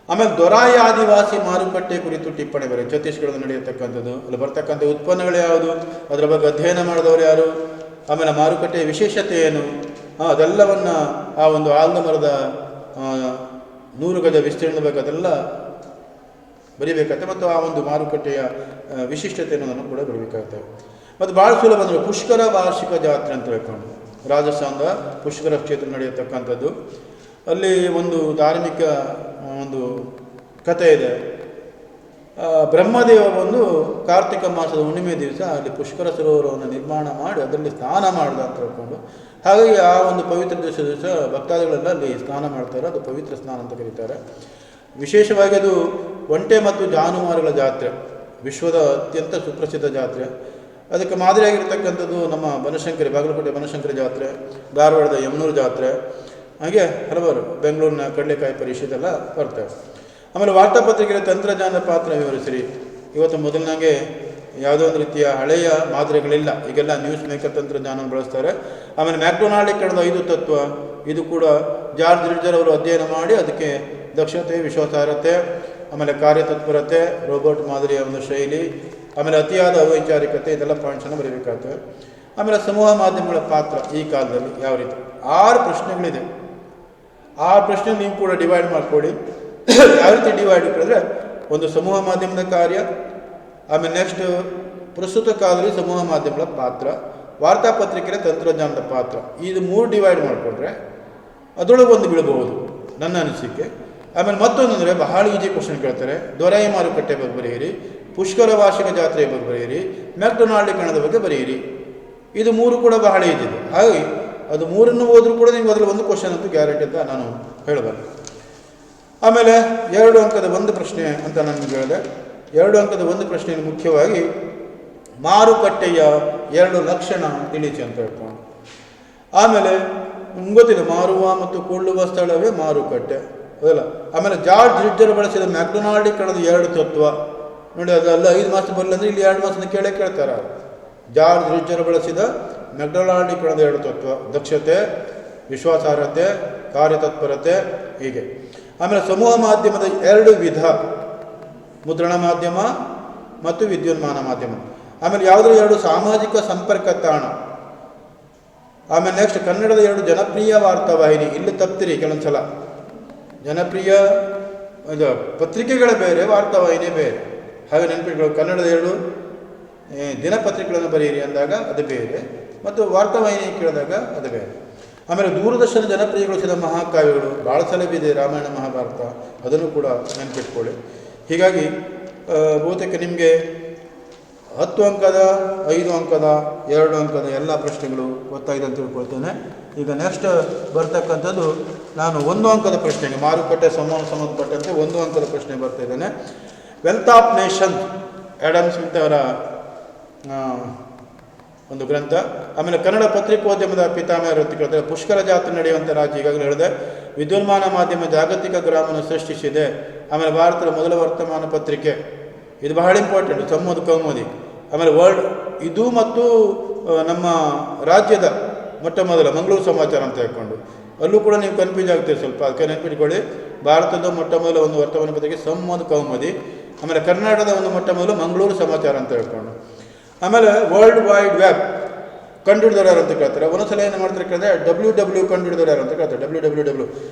ಆಮೇಲೆ ದೊರಾಯಿ ಆದಿವಾಸಿ ಮಾರುಕಟ್ಟೆ ಕುರಿತು ಟಿಪ್ಪಣಿ ಬರೀ, ಛತ್ತೀಸ್ಗಢದಲ್ಲಿ ನಡೆಯತಕ್ಕಂಥದ್ದು, ಅಲ್ಲಿ ಬರ್ತಕ್ಕಂಥ ಉತ್ಪನ್ನಗಳು ಯಾವುದು, ಅದರ ಬಗ್ಗೆ ಅಧ್ಯಯನ ಮಾಡಿದವರು ಯಾರು, ಆಮೇಲೆ ಮಾರುಕಟ್ಟೆಯ ವಿಶೇಷತೆ ಏನು, ಅದೆಲ್ಲವನ್ನು ಆ ಒಂದು ಆಲದ ಮರದ 100 ಗಜ ವಿಸ್ತೀರ್ಣದ ಬಗ್ಗೆ ಅದೆಲ್ಲ ಬರೀಬೇಕಾಗ್ತದೆ. ಮತ್ತು ಆ ಒಂದು ಮಾರುಕಟ್ಟೆಯ ವಿಶಿಷ್ಟತೆಯನ್ನು ಕೂಡ ಬರೀಬೇಕಾಗ್ತದೆ. ಮತ್ತು ಭಾಳ ಸುಲಭ ಅಂದರೆ ಪುಷ್ಕರ ವಾರ್ಷಿಕ ಜಾತ್ರೆ ಅಂತ ಹೇಳ್ಕೊಂಡು, ರಾಜಸ್ಥಾನದ ಪುಷ್ಕರ ಕ್ಷೇತ್ರ ನಡೆಯತಕ್ಕಂಥದ್ದು. ಅಲ್ಲಿ ಒಂದು ಧಾರ್ಮಿಕ ಒಂದು ಕಥೆ ಇದೆ. ಬ್ರಹ್ಮದೇವ ಬಂದು ಕಾರ್ತಿಕ ಮಾಸದ ಹುಣ್ಣಿಮೆ ದಿವಸ ಅಲ್ಲಿ ಪುಷ್ಕರ ಸರೋವರವನ್ನು ನಿರ್ಮಾಣ ಮಾಡಿ ಅದರಲ್ಲಿ ಸ್ನಾನ ಮಾಡಿದ ಅಂತ ಹೇಳ್ಕೊಂಡು, ಹಾಗಾಗಿ ಆ ಒಂದು ಪವಿತ್ರ ದಿವಸ ಭಕ್ತಾದಿಗಳೆಲ್ಲ ಅಲ್ಲಿ ಸ್ನಾನ ಮಾಡ್ತಾರೆ. ಅದು ಪವಿತ್ರ ಸ್ನಾನ ಅಂತ ಕರೀತಾರೆ. ವಿಶೇಷವಾಗಿ ಅದು ಒಂಟೆ ಮತ್ತು ಜಾನುವಾರುಗಳ ಜಾತ್ರೆ, ವಿಶ್ವದ ಅತ್ಯಂತ ಸುಪ್ರಸಿದ್ಧ ಜಾತ್ರೆ. ಅದಕ್ಕೆ ಮಾದರಿಯಾಗಿರ್ತಕ್ಕಂಥದ್ದು ನಮ್ಮ ಬನಶಂಕರಿ, ಬಾಗಲಕೋಟೆ ಬನಶಂಕರಿ ಜಾತ್ರೆ, ಧಾರವಾಡದ ಯಮನೂರು ಜಾತ್ರೆ, ಹಾಗೆ ಹಲವಾರು, ಬೆಂಗಳೂರಿನ ಕಡಲೆಕಾಯಿ ಪರಿಷತ್ ಎಲ್ಲ ಬರ್ತವೆ. ಆಮೇಲೆ ವಾರ್ತಾಪತ್ರಿಕೆಗಳ ತಂತ್ರಜ್ಞಾನದ ಪಾತ್ರ ವಿವರಿಸಿರಿ. ಇವತ್ತು ಮೊದಲಿನಾಗೆ ಯಾವುದೋ ಒಂದು ರೀತಿಯ ಹಳೆಯ ಮಾದರಿಗಳಿಲ್ಲ, ಈಗೆಲ್ಲ ನ್ಯೂಸ್ ಮೇಕರ್ ತಂತ್ರಜ್ಞಾನ ಬಳಸ್ತಾರೆ. ಆಮೇಲೆ ಮ್ಯಾಕ್ಡೊನಾಲ್ಡ್ 5 ತತ್ವ, ಇದು ಕೂಡ ಜಾರ್ಜ್ ರಿಡ್ಜರ್ ಅವರು ಅಧ್ಯಯನ ಮಾಡಿ ಅದಕ್ಕೆ ದಕ್ಷತೆ, ವಿಶ್ವಾಸಾರ್ಹತೆ, ಆಮೇಲೆ ಕಾರ್ಯತತ್ಪರತೆ, ರೋಬೋಟ್ ಮಾದರಿಯ ಒಂದು ಶೈಲಿ, ಆಮೇಲೆ ಅತಿಯಾದ ಅವೈಚಾರಿಕತೆ, ಇದೆಲ್ಲ ಪಾಯಿಂಟ್ಸನ್ನು ಬರೀಬೇಕಾಗ್ತವೆ. ಆಮೇಲೆ ಸಮೂಹ ಮಾಧ್ಯಮಗಳ ಪಾತ್ರ ಈ ಕಾಲದಲ್ಲಿ ಯಾವ ರೀತಿ, 6 ಪ್ರಶ್ನೆಗಳಿದೆ. 6 ಪ್ರಶ್ನೆ ನೀವು ಕೂಡ ಡಿವೈಡ್ ಮಾಡ್ಕೊಳ್ಳಿ. ಯಾವ ರೀತಿ ಡಿವೈಡ್ ಮಾಡಿದ್ರೆ, ಒಂದು ಸಮೂಹ ಮಾಧ್ಯಮದ ಕಾರ್ಯ, ಆಮೇಲೆ ನೆಕ್ಸ್ಟ್ ಪ್ರಸ್ತುತ ಕಾಲದಲ್ಲಿ ಸಮೂಹ ಮಾಧ್ಯಮಗಳ ಪಾತ್ರ, ವಾರ್ತಾಪತ್ರಿಕೆಯ ತಂತ್ರಜ್ಞಾನದ ಪಾತ್ರ, ಇದು 3 ಡಿವೈಡ್ ಮಾಡಿಕೊಂಡ್ರೆ ಅದರೊಳಗೆ ಒಂದು ಬೀಳಬಹುದು ನನ್ನ ಅನಿಸಿಕೆ. ಆಮೇಲೆ ಮತ್ತೊಂದು ಅಂದರೆ ಬಹಳ ಈಜಿ ಕ್ವಶನ್ ಕೇಳ್ತಾರೆ, ದೊರಾಯಿ ಮಾರುಕಟ್ಟೆ ಬಗ್ಗೆ ಬರೆಯಿರಿ, ಪುಷ್ಕರ ವಾರ್ಷಿಕ ಜಾತ್ರೆಯ ಬಗ್ಗೆ ಬರೆಯಿರಿ, ಮ್ಯಾಕ್ಡೊನಾಲ್ಡೀಕರಣದ ಬಗ್ಗೆ ಬರೆಯಿರಿ. ಇದು 3 ಕೂಡ ಬಹಳ ಈಜಿ ಇದೆ. ಹಾಗಾಗಿ ಅದು 3 ಓದ್ರೂ ಕೂಡ ನಿಮ್ಗೆ ಅದರಲ್ಲಿ ಒಂದು ಕ್ವಶನ್ ಅಂತೂ ಗ್ಯಾರಂಟಿ ಅಂತ ನಾನು ಹೇಳಬಲ್ಲೆ. ಆಮೇಲೆ 2 ಅಂಕದ ಒಂದು ಪ್ರಶ್ನೆ ಅಂತ ನಾನು ಹೇಳಿದೆ. 2 ಅಂಕದ ಒಂದು ಪ್ರಶ್ನೆಯಲ್ಲಿ ಮುಖ್ಯವಾಗಿ ಮಾರುಕಟ್ಟೆಯ 2 ಲಕ್ಷಣ ತಿಳಿಸಿ ಅಂತ ಹೇಳ್ಕೊಂಡು, ಆಮೇಲೆ ಗೊತ್ತಿದೆ ಮಾರುವ ಮತ್ತು ಕೊಳ್ಳುವ ಸ್ಥಳವೇ ಮಾರುಕಟ್ಟೆ, ಅದಲ್ಲ. ಆಮೇಲೆ ಜಾರ್ಜ್ ರಿಡ್ಜರ್ ಬಳಸಿದ ಮ್ಯಾಕ್ಡೊನಾಲ್ಡೀಕರಣದ 2 ತತ್ವ ನೋಡಿ, ಅದಲ್ಲ 5 ಮಾಸ ಬರಲಿಲ್ಲ ಅಂದರೆ ಇಲ್ಲಿ 2 ಮಾಸದ ಕೇಳ್ತಾರೆ. ಜಾರ್ಜ್ ರಿಡ್ಜರ್ ಬಳಸಿದ ಮ್ಯಾಕ್ಡೊನಾಲ್ಡೀಕರಣದ 2 ತತ್ವ, ದಕ್ಷತೆ, ವಿಶ್ವಾಸಾರ್ಹತೆ, ಕಾರ್ಯತತ್ಪರತೆ, ಹೀಗೆ. ಆಮೇಲೆ ಸಮೂಹ ಮಾಧ್ಯಮದ 2 ವಿಧ, ಮುದ್ರಣ ಮಾಧ್ಯಮ ಮತ್ತು ವಿದ್ಯುನ್ಮಾನ ಮಾಧ್ಯಮ. ಆಮೇಲೆ ಯಾವುದರ 2 ಸಾಮಾಜಿಕ ಸಂಪರ್ಕ ತಾಣ. ಆಮೇಲೆ ನೆಕ್ಸ್ಟ್ ಕನ್ನಡದ 2 ಜನಪ್ರಿಯ ವಾರ್ತಾವಾಹಿನಿ. ಇಲ್ಲಿ ತಪ್ತಿರಿ ಕೆಲವೊಂದು ಸಲ, ಜನಪ್ರಿಯ ಇದು ಪತ್ರಿಕೆಗಳ ಬೇರೆ, ವಾರ್ತಾವಾಹಿನಿ ಬೇರೆ. ಹಾಗೆ ನೆನಪಿಟ್ಕೊಳ್ಳಿ, ಕನ್ನಡದ 2 ದಿನಪತ್ರಿಕೆಗಳನ್ನು ಬರೆಯಿರಿ ಅಂದಾಗ ಅದು ಬೇರೆ, ಮತ್ತು ವಾರ್ತಾವಾಹಿನಿ ಕೇಳಿದಾಗ ಅದು ಬೇರೆ. ಆಮೇಲೆ ದೂರದರ್ಶನ ಜನಪ್ರಿಯಗೊಳಿಸಿದ ಮಹಾಕಾವ್ಯಗಳು ಭಾಳ ಸಲ ಇದೆ, ರಾಮಾಯಣ ಮಹಾಭಾರತ, ಅದನ್ನು ಕೂಡ ನೆನಪಿಟ್ಕೊಳ್ಳಿ. ಹೀಗಾಗಿ ಬಹುತೇಕ ನಿಮಗೆ 10 ಅಂಕದ 5 ಅಂಕದ 2 ಅಂಕದ ಎಲ್ಲ ಪ್ರಶ್ನೆಗಳು ಗೊತ್ತಾಗಿದೆ ಅಂತ ತಿಳ್ಕೊಳ್ತೇನೆ. ಈಗ ನೆಕ್ಸ್ಟ್ ಬರ್ತಕ್ಕಂಥದ್ದು ನಾನು 1 ಅಂಕದ ಪ್ರಶ್ನೆಗೆ, ಮಾರುಕಟ್ಟೆ ಸಂಬಂಧಪಟ್ಟಂತೆ 1 ಅಂಕದ ಪ್ರಶ್ನೆ ಬರ್ತಾ ಇದ್ದೇನೆ. Wealth of nation, Adam Smith ಅವರ ಒಂದು ಗ್ರಂಥ. ಆಮೇಲೆ ಕನ್ನಡ ಪತ್ರಿಕೋದ್ಯಮದ ಪಿತಾಮಹರು ಅಂತ ಕೇಳ್ತಾರೆ. ಪುಷ್ಕರ ಜಾತ್ರೆ ನಡೆಯುವಂಥ ರಾಜ್ಯ, ಈಗಾಗಲೇ ಹೇಳಿದೆ. ವಿದ್ಯುನ್ಮಾನ ಮಾಧ್ಯಮ ಜಾಗತಿಕ ಗ್ರಾಮವನ್ನು ಸೃಷ್ಟಿಸಿದೆ. ಆಮೇಲೆ ಭಾರತದ ಮೊದಲ ವರ್ತಮಾನ ಪತ್ರಿಕೆ, ಇದು ಬಹಳ ಇಂಪಾರ್ಟೆಂಟ್, ಸಂವಾದ ಕೌಮುದಿ. ಆಮೇಲೆ ವರ್ಲ್ಡ್, ಇದು ಮತ್ತು ನಮ್ಮ ರಾಜ್ಯದ ಮೊಟ್ಟ ಮೊದಲ ಮಂಗಳೂರು ಸಮಾಚಾರ ಅಂತ ಹೇಳ್ಕೊಂಡು, ಅಲ್ಲೂ ಕೂಡ ನೀವು ಕನ್ಫ್ಯೂಸ್ ಆಗ್ತೀರಿ ಸ್ವಲ್ಪ, ಅದಕ್ಕೆ ನೆನಪಿಟ್ಕೊಳ್ಳಿ. ಭಾರತದ ಮೊಟ್ಟ ಮೊದಲ ಒಂದು ವರ್ತಮಾನ ಪತ್ರಿಕೆ ಸಂವಾದ ಕೌಮುದಿ. ಆಮೇಲೆ ಕರ್ನಾಟಕದ ಒಂದು ಮೊಟ್ಟ ಮೊದಲು ಮಂಗಳೂರು ಸಮಾಚಾರ ಅಂತ ಹೇಳ್ಕೊಂಡು. ಆಮೇಲೆ ವರ್ಲ್ಡ್ ವೈಡ್ ವೆಬ್ ಕಂಡುಹಿಡಿದವರು ಯಾರು ಅಂತ ಕೇಳ್ತಾರೆ. ಒಂದೊಂದ್ಸಲ ಏನು ಮಾಡ್ತಾರೆ ಕೇಳಿದ್ರೆ WW ಕಂಡುಹಿಡಿದವರು ಯಾರು ಅಂತ ಕೇಳ್ತಾರೆ. WWW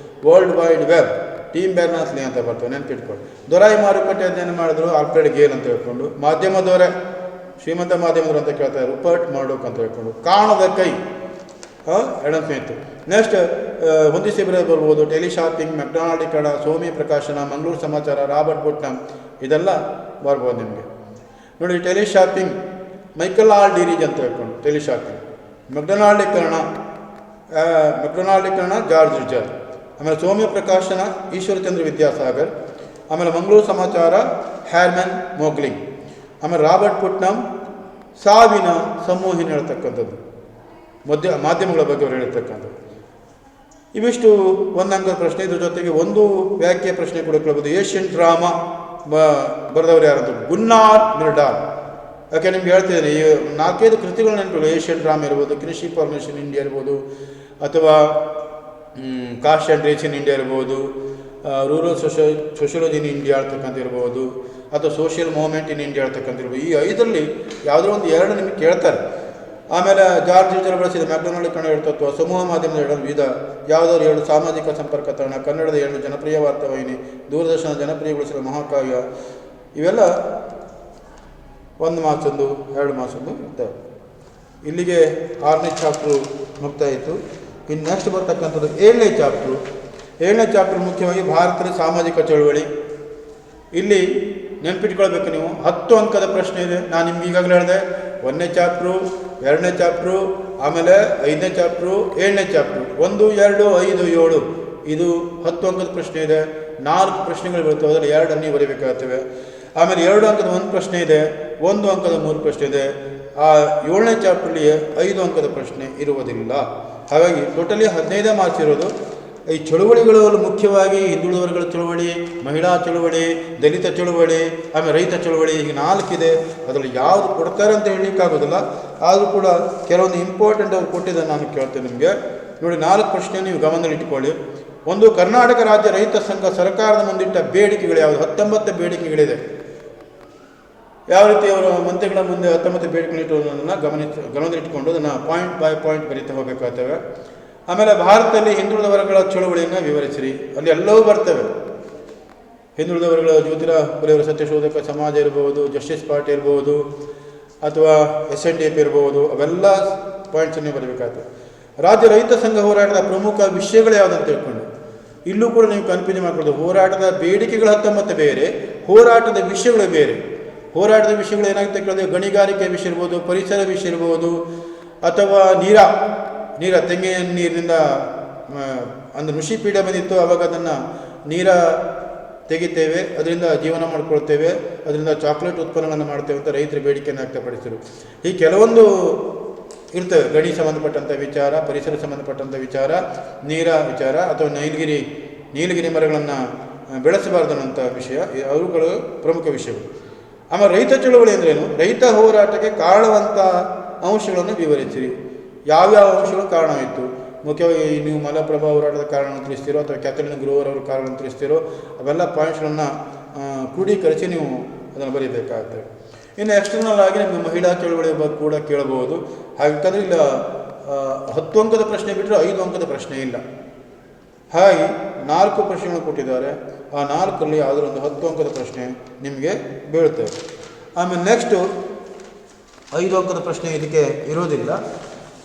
world wide web, Tim Berners-Lee ಅಂತ ಬರ್ತವೆ, ನೆನಪಿಟ್ಕೊಂಡು. ದೊರಾಯಿ ಮಾರುಕಟ್ಟೆ ಅಧ್ಯಯನ ಮಾಡಿದ್ರು ಆಲ್ಫ್ರೆಡ್ ಗೇಲ್ ಅಂತ ಹೇಳ್ಕೊಂಡು. ಮಾಧ್ಯಮ ದೊರೆ, ಶ್ರೀಮಂತ ಮಾಧ್ಯಮದವರು ಅಂತ ಕೇಳ್ತಾರೆ, ರೂಪರ್ಟ್ ಮರ್ಡೋಕ್ ಅಂತ ಹೇಳ್ಕೊಂಡು. ಕಾಣದ ಕೈ, ಆ್ಯಡಮ್ ಸ್ಮಿತ್. ನೆಕ್ಸ್ಟ್ ಹೊಂದಿಸಿ ಬರ್ಬೋದು, ಟೆಲಿಶಾಪಿಂಗ್, ಮ್ಯಾಕ್ಡೊನಾಲ್ಡೀಕರಣ, ಸೌಮ್ಯ ಪ್ರಕಾಶನ, ಮಂಗಳೂರು ಸಮಾಚಾರ, ರಾಬರ್ಟ್ ಪುಟ್ನಮ್, ಇದೆಲ್ಲ ಬರ್ಬೋದು ನಿಮಗೆ. ನೋಡಿ, ಟೆಲಿಶಾಪಿಂಗ್ ಮೈಕಲ್ ಆರ್ ಡಿರೀಜ್ ಅಂತ ಹೇಳ್ಕೊಂಡು ಟೆಲಿಶಾಪಿಂಗ್. ಮ್ಯಾಕ್ಡೊನಾಲ್ಡೀಕರಣ George ridger. ಆಮೇಲೆ ಸೌಮ್ಯ ಪ್ರಕಾಶನ ಈಶ್ವರಚಂದ್ರ ವಿದ್ಯಾಸಾಗರ್. ಆಮೇಲೆ ಮಂಗಳೂರು ಸಮಾಚಾರ ಹ್ಯಾರ್ಮನ್ ಮೋಗ್ಲಿಂಗ್. ಆಮೇಲೆ ರಾಬರ್ಟ್ ಪುಟ್ನಮ್ ಸಾವಿನ ಸಮೂಹಿನ ಹೇಳ್ತಕ್ಕಂಥದ್ದು, ಮಾಧ್ಯಮಗಳ ಬಗ್ಗೆ ಅವರು ಹೇಳ್ತಕ್ಕಂಥದ್ದು. ಇವಿಷ್ಟು 1 ಅಂಕದ ಪ್ರಶ್ನೆ. ಇದ್ರ ಜೊತೆಗೆ ಒಂದು ವ್ಯಾಖ್ಯೆ ಪ್ರಶ್ನೆ ಕೂಡ ಕೇಳ್ಬೋದು. ಏಷ್ಯನ್ ಡ್ರಾಮಾ ಬರೆದವರು ಯಾರಂತ, ಗುನ್ನಾರ್ ಮಿರ್ಡಾಲ್. ಯಾಕೆ ನಿಮ್ಗೆ ಹೇಳ್ತಿದ್ದೀನಿ, ಈ 4-5 ಕೃತಿಗಳು ನೆನಪಿಲ್ಲ. ಏಷ್ಯನ್ ಡ್ರಾಮಾ ಇರ್ಬೋದು, ಕೃಷಿ ಫಾರ್ಮೇಷನ್ ಇಂಡಿಯಾ ಇರ್ಬೋದು, ಅಥವಾ caste and race in India ಇರ್ಬೋದು, ರೂರಲ್ ಸೋಷಿಯಾಲಜಿ ಇನ್ ಇಂಡಿಯಾ ಹೇಳ್ತಕ್ಕಂಥ ಇರ್ಬೋದು, ಅಥವಾ ಸೋಷಿಯಲ್ ಮೂವ್ಮೆಂಟ್ ಇನ್ ಇಂಡಿಯಾ ಹೇಳ್ತಕ್ಕಂಥ ಇರ್ಬೋದು. ಈ 5ರಲ್ಲಿ ಯಾವುದೋ ಒಂದು 2 ನಿಮಗೆ ಕೇಳ್ತಾರೆ. ಆಮೇಲೆ ಜಾರ್ಜ್ ರಿಚರ್ ಬಳಸಿದ ಮ್ಯಾಕ್ಡೊನಾಲ್ಡ್ ತತ್ವ, ಸಮೂಹ ಮಾಧ್ಯಮದ 2 ವಿಧ, ಯಾವುದಾದ್ರು 2 ಸಾಮಾಜಿಕ ಸಂಪರ್ಕ ತಾಣ, ಕನ್ನಡದ 2 ಜನಪ್ರಿಯ ವಾರ್ತಾವಾಹಿನಿ, ದೂರದರ್ಶನ ಜನಪ್ರಿಯಗೊಳಿಸಿದ ಮಹಾಕಾವ್ಯ, ಇವೆಲ್ಲ 1 ಮಾರ್ಕ್ಸೊಂದು 2 ಮಾರ್ಕ್ಸೊಂದು ಇರ್ತವೆ. ಇಲ್ಲಿಗೆ 6ನೇ ಚಾಪ್ಟ್ರು ಮುಕ್ತಾಯಿತು. ಇನ್ನು ನೆಕ್ಸ್ಟ್ ಬರ್ತಕ್ಕಂಥದ್ದು 7ನೇ ಚಾಪ್ಟ್ರು. 7ನೇ ಚಾಪ್ಟರ್ ಮುಖ್ಯವಾಗಿ ಭಾರತದ ಸಾಮಾಜಿಕ ಚಳುವಳಿ. ಇಲ್ಲಿ ನೆನ್ಪಿಟ್ಕೊಳ್ಬೇಕು ನೀವು, 10 ಅಂಕದ ಪ್ರಶ್ನೆ ಇದೆ. ನಾನು ನಿಮ್ಗೆ ಈಗಾಗಲೇ ಹೇಳಿದೆ, 1ನೇ ಚಾಪ್ಟ್ರು, 2ನೇ ಚಾಪ್ಟ್ರು, ಆಮೇಲೆ 5ನೇ ಚಾಪ್ಟ್ರು, 7ನೇ ಚಾಪ್ಟ್ರು, 1, 2, 5, 7 ಇದು 10 ಅಂಕದ ಪ್ರಶ್ನೆ ಇದೆ. 4 ಪ್ರಶ್ನೆಗಳು ಬರ್ತವೆ, ಅದರಲ್ಲಿ 2 ನೀವು ಬರೀಬೇಕಾಗ್ತವೆ. ಆಮೇಲೆ 2 ಅಂಕದ 1 ಪ್ರಶ್ನೆ ಇದೆ, 1 ಅಂಕದ 3 ಪ್ರಶ್ನೆ ಇದೆ. ಆ 7ನೇ ಚಾಪ್ಟ್ರಲ್ಲಿ 5 ಅಂಕದ ಪ್ರಶ್ನೆ ಇರುವುದಿಲ್ಲ. ಹಾಗಾಗಿ ಟೋಟಲಿ 15 ಮಾರ್ಕ್ಸ್ ಇರೋದು. ಈ ಚಳುವಳಿಗಳು ಮುಖ್ಯವಾಗಿ ಹಿಂದುಳಿದ ವರ್ಗಗಳ ಚಳುವಳಿ, ಮಹಿಳಾ ಚಳುವಳಿ, ದಲಿತ ಚಳುವಳಿ, ಆಮೇಲೆ ರೈತ ಚಳುವಳಿ, ಹೀಗೆ 4 ಇದೆ. ಅದರಲ್ಲಿ ಯಾವುದು ಕೊಡ್ತಾರೆ ಅಂತ ಹೇಳಲಿಕ್ಕಾಗೋದಿಲ್ಲ. ಆದರೂ ಕೂಡ ಕೆಲವೊಂದು ಇಂಪಾರ್ಟೆಂಟ್ ಅವ್ರು ಕೊಟ್ಟಿದ್ದನ್ನು ನಾನು ಕೇಳ್ತೇನೆ ನಿಮಗೆ. ನೋಡಿ, 4 ಪ್ರಶ್ನೆ ನೀವು ಗಮನದಲ್ಲಿಟ್ಟುಕೊಳ್ಳಿ. 1, ಕರ್ನಾಟಕ ರಾಜ್ಯ ರೈತ ಸಂಘ ಸರ್ಕಾರದ ಮುಂದಿಟ್ಟ ಬೇಡಿಕೆಗಳು ಯಾವುದು? 19 ಬೇಡಿಕೆಗಳಿದೆ. ಯಾವ ರೀತಿ ಅವರು ಮಂತ್ರಿಗಳ ಮುಂದೆ 19 ಬೇಡಿಕೆಗಳಿಟ್ಟುವುದನ್ನು ಗಮನದಲ್ಲಿಟ್ಟುಕೊಂಡು ಅದನ್ನು ಪಾಯಿಂಟ್ ಬೈ ಪಾಯಿಂಟ್ ಬರೀತಾ ಹೋಗಬೇಕಾಗ್ತವೆ. ಆಮೇಲೆ ಭಾರತದಲ್ಲಿ ಹಿಂದುಳಿದ ವರ್ಗಗಳ ಚಳುವಳಿಯನ್ನು ವಿವರಿಸಿರಿ. ಅಲ್ಲಿ ಎಲ್ಲವೂ ಬರ್ತವೆ. ಹಿಂದುಳಿದ ವರ್ಗಗಳ ಜ್ಯೋತಿರಾವ್ ಫುಲೆಯವರ ಸತ್ಯಶೋಧಕ ಸಮಾಜ ಇರ್ಬೋದು, ಜಸ್ಟಿಸ್ ಪಾರ್ಟಿ ಇರ್ಬೋದು, ಅಥವಾ SNDP ಇರ್ಬೋದು, ಅವೆಲ್ಲ ಪಾಯಿಂಟ್ಸನ್ನೇ ಬರಬೇಕಾಗ್ತದೆ. ರಾಜ್ಯ ರೈತ ಸಂಘ ಹೋರಾಟದ ಪ್ರಮುಖ ವಿಷಯಗಳು ಯಾವುದಂತ ತಿಳ್ಕೊಂಡು ಇಲ್ಲೂ ಕೂಡ ನೀವು ಕನ್ಫ್ಯೂಸ್ ಮಾಡ್ಕೊಳ್ಳೋದು. ಹೋರಾಟದ ಬೇಡಿಕೆಗಳು 19 ಬೇರೆ, ಹೋರಾಟದ ವಿಷಯಗಳು ಬೇರೆ. ಹೋರಾಟದ ವಿಷಯಗಳು ಏನಾಗುತ್ತೆ ಕೇಳಿದ್ರೆ, ಗಣಿಗಾರಿಕೆ ವಿಷಯ ಇರ್ಬೋದು, ಪರಿಸರ ವಿಷಯ ಇರ್ಬೋದು, ಅಥವಾ ನೀರ ತೆಂಗಿನ ನೀರಿನಿಂದ ಅಂದರೆ ನುಷಿ ಪೀಡೆ ಬಂದಿತ್ತು, ಆವಾಗ ಅದನ್ನು ನೀರ ತೆಗಿತೇವೆ, ಅದರಿಂದ ಜೀವನ ಮಾಡ್ಕೊಳ್ತೇವೆ, ಅದರಿಂದ ಚಾಕ್ಲೇಟ್ ಉತ್ಪನ್ನಗಳನ್ನು ಮಾಡ್ತೇವೆ ಅಂತ ರೈತರ ಬೇಡಿಕೆಯನ್ನು ವ್ಯಕ್ತಪಡಿಸಿದರು. ಈ ಕೆಲವೊಂದು ಇರ್ತವೆ, ಗಣಿ ಸಂಬಂಧಪಟ್ಟಂಥ ವಿಚಾರ, ಪರಿಸರ ಸಂಬಂಧಪಟ್ಟಂಥ ವಿಚಾರ, ನೀರ ವಿಚಾರ, ಅಥವಾ ನೀಲಗಿರಿ ಮರಗಳನ್ನು ಬೆಳೆಸಬಾರ್ದನ್ನಂಥ ವಿಷಯ, ಅವುಗಳು ಪ್ರಮುಖ ವಿಷಯಗಳು. ಆಮೇಲೆ ರೈತ ಚಳುವಳಿ ಅಂದ್ರೇನು? ರೈತ ಹೋರಾಟಕ್ಕೆ ಕಾರಣವಂಥ ಅಂಶಗಳನ್ನು ವಿವರಿಸಿರಿ. ಯಾವ್ಯಾವ ಅಂಶಗಳು ಕಾರಣವಾಯಿತು? ಮುಖ್ಯವಾಗಿ ನೀವು ಮಲಪ್ರಭಾ ಹೋರಾಟದ ಕಾರಣವನ್ನು ತಿಳಿಸ್ತೀರೋ, ಅಥವಾ ಕ್ಯಾಥರಿನ್ ಗ್ರೋವರ್ ಅವರ ಕಾರಣವನ್ನು ತಿಳಿಸ್ತೀರೋ, ಅವೆಲ್ಲ ಪಾಯಿಂಟ್ಸ್ಗಳನ್ನು ಕ್ರೋಢೀಕರಿಸಿ ನೀವು ಅದನ್ನು ಬರೀಬೇಕಾಗ್ತದೆ. ಇನ್ನು ಎಕ್ಸ್ಟರ್ನಲ್ ಆಗಿ ನಿಮಗೆ ಮಹಿಳಾ ಚಳುವಳಿಯ ಬಗ್ಗೆ ಕೂಡ ಕೇಳಬಹುದು. ಹಾಗಾದರೆ ಇಲ್ಲ 10 ಅಂಕದ ಪ್ರಶ್ನೆ ಬಿಟ್ಟರೆ 5 ಅಂಕದ ಪ್ರಶ್ನೆ ಇಲ್ಲ. ಹಾಗೆ 4 ಪ್ರಶ್ನೆಗಳು ಕೊಟ್ಟಿದ್ದಾರೆ. ಆ 4ರಲ್ಲಿ ಯಾವುದಾದ್ರು ಒಂದು 10 ಅಂಕದ ಪ್ರಶ್ನೆ ನಿಮಗೆ ಬೀಳುತ್ತವೆ. ಆಮೇಲೆ ನೆಕ್ಸ್ಟು 5 ಅಂಕದ ಪ್ರಶ್ನೆ ಇದಕ್ಕೆ ಇರೋದಿಲ್ಲ.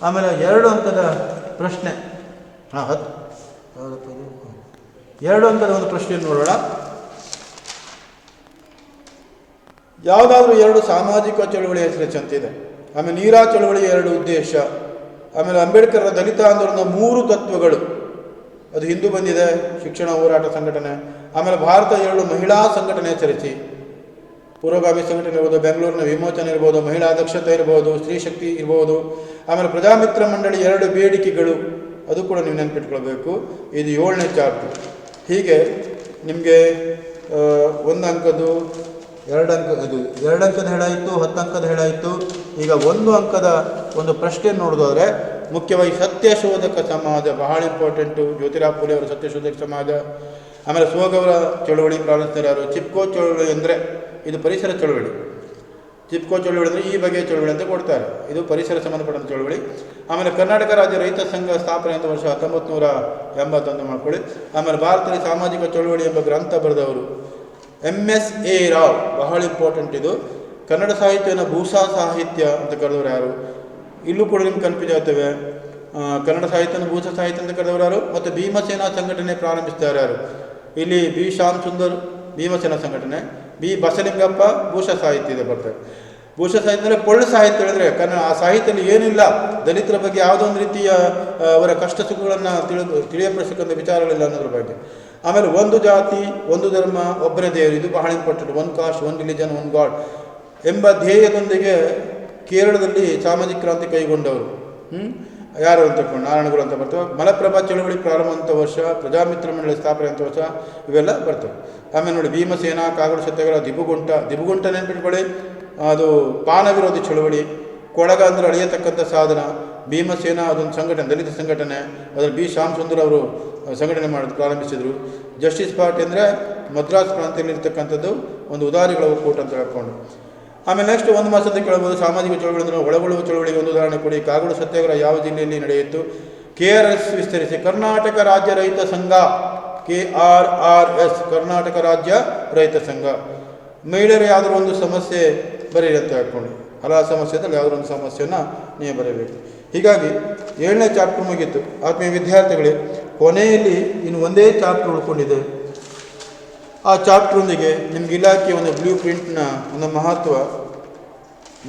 ಆಮೇಲೆ 2 ಅಂಕದ ಪ್ರಶ್ನೆ, 2 ಅಂಕದ ಒಂದು ಪ್ರಶ್ನೆಯನ್ನು ನೋಡೋಣ. ಯಾವುದಾದ್ರೂ 2 ಸಾಮಾಜಿಕ ಚಳುವಳಿ ಹೆಸರು ಅಂತಿದೆ. ಆಮೇಲೆ ನೀರಾ ಚಳುವಳಿ 2 ಉದ್ದೇಶ. ಆಮೇಲೆ ಅಂಬೇಡ್ಕರ್ ದಲಿತ ಆಂದೋಲನದ 3 ತತ್ವಗಳು, ಅದು ಹಿಂದೂ ಬಂದಿದೆ, ಶಿಕ್ಷಣ ಹೋರಾಟ ಸಂಘಟನೆ. ಆಮೇಲೆ ಭಾರತ 2 ಮಹಿಳಾ ಸಂಘಟನೆ ಹೆಸರಿಸಿ, ಪುರೋಗಾಮಿ ಸಂಘಟನೆ ಇರ್ಬೋದು, ಬೆಂಗಳೂರಿನ ವಿಮೋಚನೆ ಇರ್ಬೋದು, ಮಹಿಳಾ ದಕ್ಷತೆ ಇರ್ಬೋದು, ಸ್ತ್ರೀ ಶಕ್ತಿ ಇರ್ಬೋದು. ಆಮೇಲೆ ಪ್ರಜಾಮಿತ್ರ ಮಂಡಳಿ 2 ಬೇಡಿಕೆಗಳು, ಅದು ಕೂಡ ನೀವು ನೆನಪಿಟ್ಕೊಳ್ಬೇಕು. ಇದು 7ನೇ ಚಾಪ್ಟರ್. ಹೀಗೆ ನಿಮಗೆ 1 ಅಂಕದ್ದು, 2 ಅಂಕ, ಇದು 2 ಅಂಕದ ಹೇಳಾಯಿತು, 10 ಅಂಕದ ಹೇಳಾಯಿತು. ಈಗ 1 ಅಂಕದ ಒಂದು ಪ್ರಶ್ನೆ ನೋಡೋದಾದರೆ, ಮುಖ್ಯವಾಗಿ ಸತ್ಯಶೋಧಕ ಸಮಾಜ ಬಹಳ ಇಂಪಾರ್ಟೆಂಟು. ಜ್ಯೋತಿರಾವ್ ಫುಲೆ ಅವರ ಸತ್ಯಶೋಧಕ ಸಮಾಜ. ಆಮೇಲೆ ಸೋಗವರ ಚಳುವಳಿ ಪ್ರಾರಂಭಿಸಿದ್ದಾರೆ ಯಾರು? ಚಿಪ್ಕೋ ಚಳುವಳಿ ಅಂದರೆ ಇದು ಪರಿಸರ ಚಳುವಳಿ. ಚಿಪ್ಕೋ ಚಳುವಳಿ ಅಂದರೆ ಈ ಬಗೆಯ ಚಳುವಳಿ ಅಂತ ಕೊಡ್ತಾರೆ. ಇದು ಪರಿಸರ ಸಂಬಂಧಪಟ್ಟಂಥ ಚಳುವಳಿ. ಆಮೇಲೆ ಕರ್ನಾಟಕ ರಾಜ್ಯ ರೈತ ಸಂಘ ಸ್ಥಾಪನೆ ಅಂತ ವರ್ಷ 1981 ಮಾಡ್ಕೊಳ್ಳಿ. ಆಮೇಲೆ ಭಾರತದಲ್ಲಿ ಸಾಮಾಜಿಕ ಚಳುವಳಿ ಎಂಬ ಗ್ರಂಥ ಬರೆದವರು MS.A. ರಾವ್, ಬಹಳ ಇಂಪಾರ್ಟೆಂಟ್ ಇದು. ಕನ್ನಡ ಸಾಹಿತ್ಯವನ್ನು ಭೂಸಾ ಸಾಹಿತ್ಯ ಅಂತ ಕರೆದವರು ಯಾರು? ಇಲ್ಲೂ ಕೂಡ ನಿಮ್ಗೆ ಕನ್ಫ್ಯೂಸ್ ಆಗ್ತವೆ. ಕನ್ನಡ ಸಾಹಿತ್ಯವನ್ನು ಭೂಸಾ ಸಾಹಿತ್ಯ ಅಂತ ಕರೆದವರು ಯಾರು? ಮತ್ತು ಭೀಮಸೇನಾ ಸಂಘಟನೆ ಪ್ರಾರಂಭಿಸ್ತಾರೆ ಯಾರು? ಇಲ್ಲಿ B. ಶ್ಯಾಮ್ ಸುಂದರ್ ಭೀಮಸೇನಾ ಸಂಘಟನೆ, B. ಬಸಲಿಂಗಪ್ಪ ಭೂಷಾ ಸಾಹಿತ್ಯದ ಬರ್ತಾರೆ. ಭೂಷಾ ಸಾಹಿತ್ಯ ಅಂದರೆ ಪೊಳ್ಳು ಸಾಹಿತ್ಯ ಹೇಳಿದ್ರೆ, ಕನ್ನಡ ಆ ಸಾಹಿತ್ಯದಲ್ಲಿ ಏನಿಲ್ಲ, ದಲಿತರ ಬಗ್ಗೆ ಯಾವುದೋ ಒಂದು ರೀತಿಯ ಅವರ ಕಷ್ಟ ಸುಖಗಳನ್ನು ತಿಳಿಯಪಡಿಸತಕ್ಕಂಥ ವಿಚಾರಗಳಿಲ್ಲ ಅನ್ನೋದ್ರ ಬಗ್ಗೆ. ಆಮೇಲೆ 1 ಜಾತಿ 1 ಧರ್ಮ ಒಬ್ಬರೇ ದೇವರು, ಇದು ಬಹಳ ಇಂಪಾರ್ಟೆಂಟ್. 1 ಕಾಸ್ಟ್ 1 ರಿಲಿಜನ್ 1 ಗಾಡ್ ಎಂಬ ಧ್ಯೇಯದೊಂದಿಗೆ ಕೇರಳದಲ್ಲಿ ಸಾಮಾಜಿಕ ಕ್ರಾಂತಿ ಕೈಗೊಂಡವರು ಯಾರು ಅಂತ ತಿಳ್ಕೊಂಡು ನಾರಾಯಣಗುರು ಅಂತ ಬರ್ತವೆ. ಮಲಪ್ರಭಾ ಚಳುವಳಿ ಪ್ರಾರಂಭ ಅಂತ ವರ್ಷ, ಪ್ರಜಾಮಿತ್ರ ಮಂಡಳಿ ಸ್ಥಾಪನೆ ಅಂತ ವರ್ಷ, ಇವೆಲ್ಲ ಬರ್ತವೆ. ಆಮೇಲೆ ನೋಡಿ, ಭೀಮಸೇನಾ, ಕಾಗೋಡು ಸತ್ಯಾಗ್ರಹ, ದಿಬುಗುಂಟ ನೆನ್ಪಿಟ್ಕೊಳ್ಳಿ. ಅದು ಪಾನ ವಿರೋಧಿ ಚಳುವಳಿ, ಕೊಳಗ ಅಂದರೆ ಅಳಿಯತಕ್ಕಂಥ ಸಾಧನ, ಭೀಮಸೇನ ಅದೊಂದು ಸಂಘಟನೆ, ದಲಿತ ಸಂಘಟನೆ, ಅದರಲ್ಲಿ ಬಿ ಶ್ಯಾಮಸುಂದರ್ ಅವರು ಸಂಘಟನೆ ಮಾಡೋದು ಪ್ರಾರಂಭಿಸಿದರು. ಜಸ್ಟಿಸ್ ಪಾರ್ಟಿ ಅಂದರೆ ಮದ್ರಾಸ್ ಪ್ರಾಂತ್ಯದಲ್ಲಿರ್ತಕ್ಕಂಥದ್ದು ಒಂದು ಉದಾರಿಗಳ ಒಕ್ಕೂಟ ಅಂತ ಹೇಳ್ಕೊಂಡು. ಆಮೇಲೆ ನೆಕ್ಸ್ಟ್ ಒಂದು ಮಾಸದ ಕೇಳಬಹುದು ಸಾಮಾಜಿಕ ಚಳವಳಿ ಅಂದರೆ ಒಳಗೊಳ್ಳುವ ಚಳವಳಿಗೆ ಒಂದು ಉದಾಹರಣೆ ಕೊಡಿ. ಕಾಗೋಡು ಸತ್ಯಾಗ್ರಹ ಯಾವ ಜಿಲ್ಲೆಯಲ್ಲಿ ನಡೆಯಿತು? KRS ವಿಸ್ತರಿಸಿ ಕರ್ನಾಟಕ ರಾಜ್ಯ ರೈತ ಸಂಘ, KRRS ಕರ್ನಾಟಕ ರಾಜ್ಯ ರೈತ ಸಂಘ. ಮಹಿಳೆಯರು ಯಾವುದಾದ್ರು ಒಂದು ಸಮಸ್ಯೆ ಬರೀರಿ ಅಂತ ಹೇಳ್ಕೊಂಡು, ಹಲವು ಸಮಸ್ಯೆದಲ್ಲಿ ಯಾವುದಾದ್ರು ಒಂದು ಸಮಸ್ಯೆಯನ್ನು ನೀವು ಬರೀಬೇಕು. ಹೀಗಾಗಿ 7ನೇ ಚಾಪ್ಟರ್ ಮುಗೀತು. ಆತ್ಮೀಯ ವಿದ್ಯಾರ್ಥಿಗಳೇ, ಕೊನೆಯಲ್ಲಿ ಇನ್ನು ಒಂದೇ ಚಾಪ್ಟರ್ ಉಳ್ಕೊಂಡಿದೆ. ಆ ಚಾಪ್ಟ್ರೊಂದಿಗೆ ನಿಮ್ಗೆ ಇಲಾಖೆಯ ಒಂದು ಬ್ಲೂ ಪ್ರಿಂಟ್ನ ಒಂದು ಮಹತ್ವ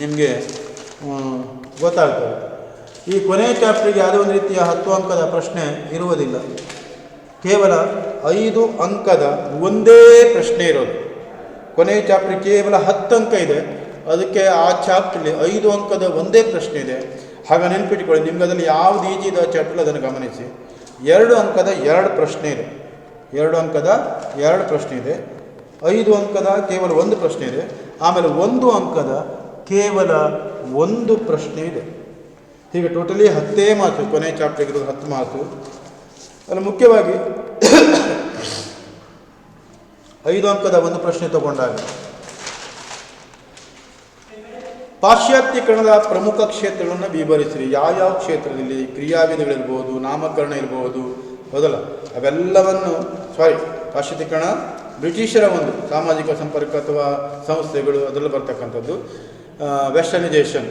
ನಿಮಗೆ ಗೊತ್ತಾಗ್ತದೆ. ಈ ಕೊನೆಯ ಚಾಪ್ಟ್ರಿಗೆ ಯಾವುದೇ ಒಂದು ರೀತಿಯ 10 ಅಂಕದ ಪ್ರಶ್ನೆ ಇರುವುದಿಲ್ಲ. ಕೇವಲ 5 ಅಂಕದ ಒಂದೇ ಪ್ರಶ್ನೆ ಇರೋದು. ಕೊನೆಯ ಚಾಪ್ಟ್ರಿಗೆ ಕೇವಲ 10 ಅಂಕ ಇದೆ, ಅದಕ್ಕೆ ಆ ಚಾಪ್ಟ್ರಲ್ಲಿ 5 ಅಂಕದ ಒಂದೇ ಪ್ರಶ್ನೆ ಇದೆ. ಹಾಗೆ ನೆನ್ಪಿಟ್ಕೊಳ್ಳಿ, ನಿಮ್ಗೆ ಅದರಲ್ಲಿ ಯಾವುದು ಈಜಿ ಇದೆ ಆ ಚಾಪ್ಟ್ರಲ್ಲಿ ಅದನ್ನು ಗಮನಿಸಿ. 2 ಅಂಕದ 2 ಪ್ರಶ್ನೆ ಇದೆ, 2 ಅಂಕದ 2 ಪ್ರಶ್ನೆ ಇದೆ. 5 ಅಂಕದ ಕೇವಲ 1 ಪ್ರಶ್ನೆ ಇದೆ. ಆಮೇಲೆ 1 ಅಂಕದ ಕೇವಲ 1 ಪ್ರಶ್ನೆ ಇದೆ. ಹೀಗೆ ಟೋಟಲಿ 10 ಮಾರ್ಕ್ಸ್. ಕೊನೆಯ ಚಾಪ್ಟರ್ಗೆ ಇರೋದು 10 ಮಾರ್ಕ್ಸು. ಅಲ್ಲಿ ಮುಖ್ಯವಾಗಿ 5 ಅಂಕದ 1 ಪ್ರಶ್ನೆ ತಗೊಂಡಾಗ ಪಾಶ್ಚಾತ್ಯೀಕರಣದ ಪ್ರಮುಖ ಕ್ಷೇತ್ರಗಳನ್ನು ವಿವರಿಸಿರಿ. ಯಾವ್ಯಾವ ಕ್ಷೇತ್ರದಲ್ಲಿ ಕ್ರಿಯಾವಿಧಿಗಳಿರ್ಬೋದು, ನಾಮಕರಣ ಇರ್ಬೋದು, ಹೌದಲ್ಲ, ಅವೆಲ್ಲವನ್ನು ಪಾಶ್ಚಾತ್ಯೀಕರಣ ಬ್ರಿಟಿಷರ ಒಂದು ಸಾಮಾಜಿಕ ಸಂಪರ್ಕ ಅಥವಾ ಸಂಸ್ಥೆಗಳು ಅದರಲ್ಲಿ ಬರ್ತಕ್ಕಂಥದ್ದು. ವೆಸ್ಟರ್ನೈಜೇಷನ್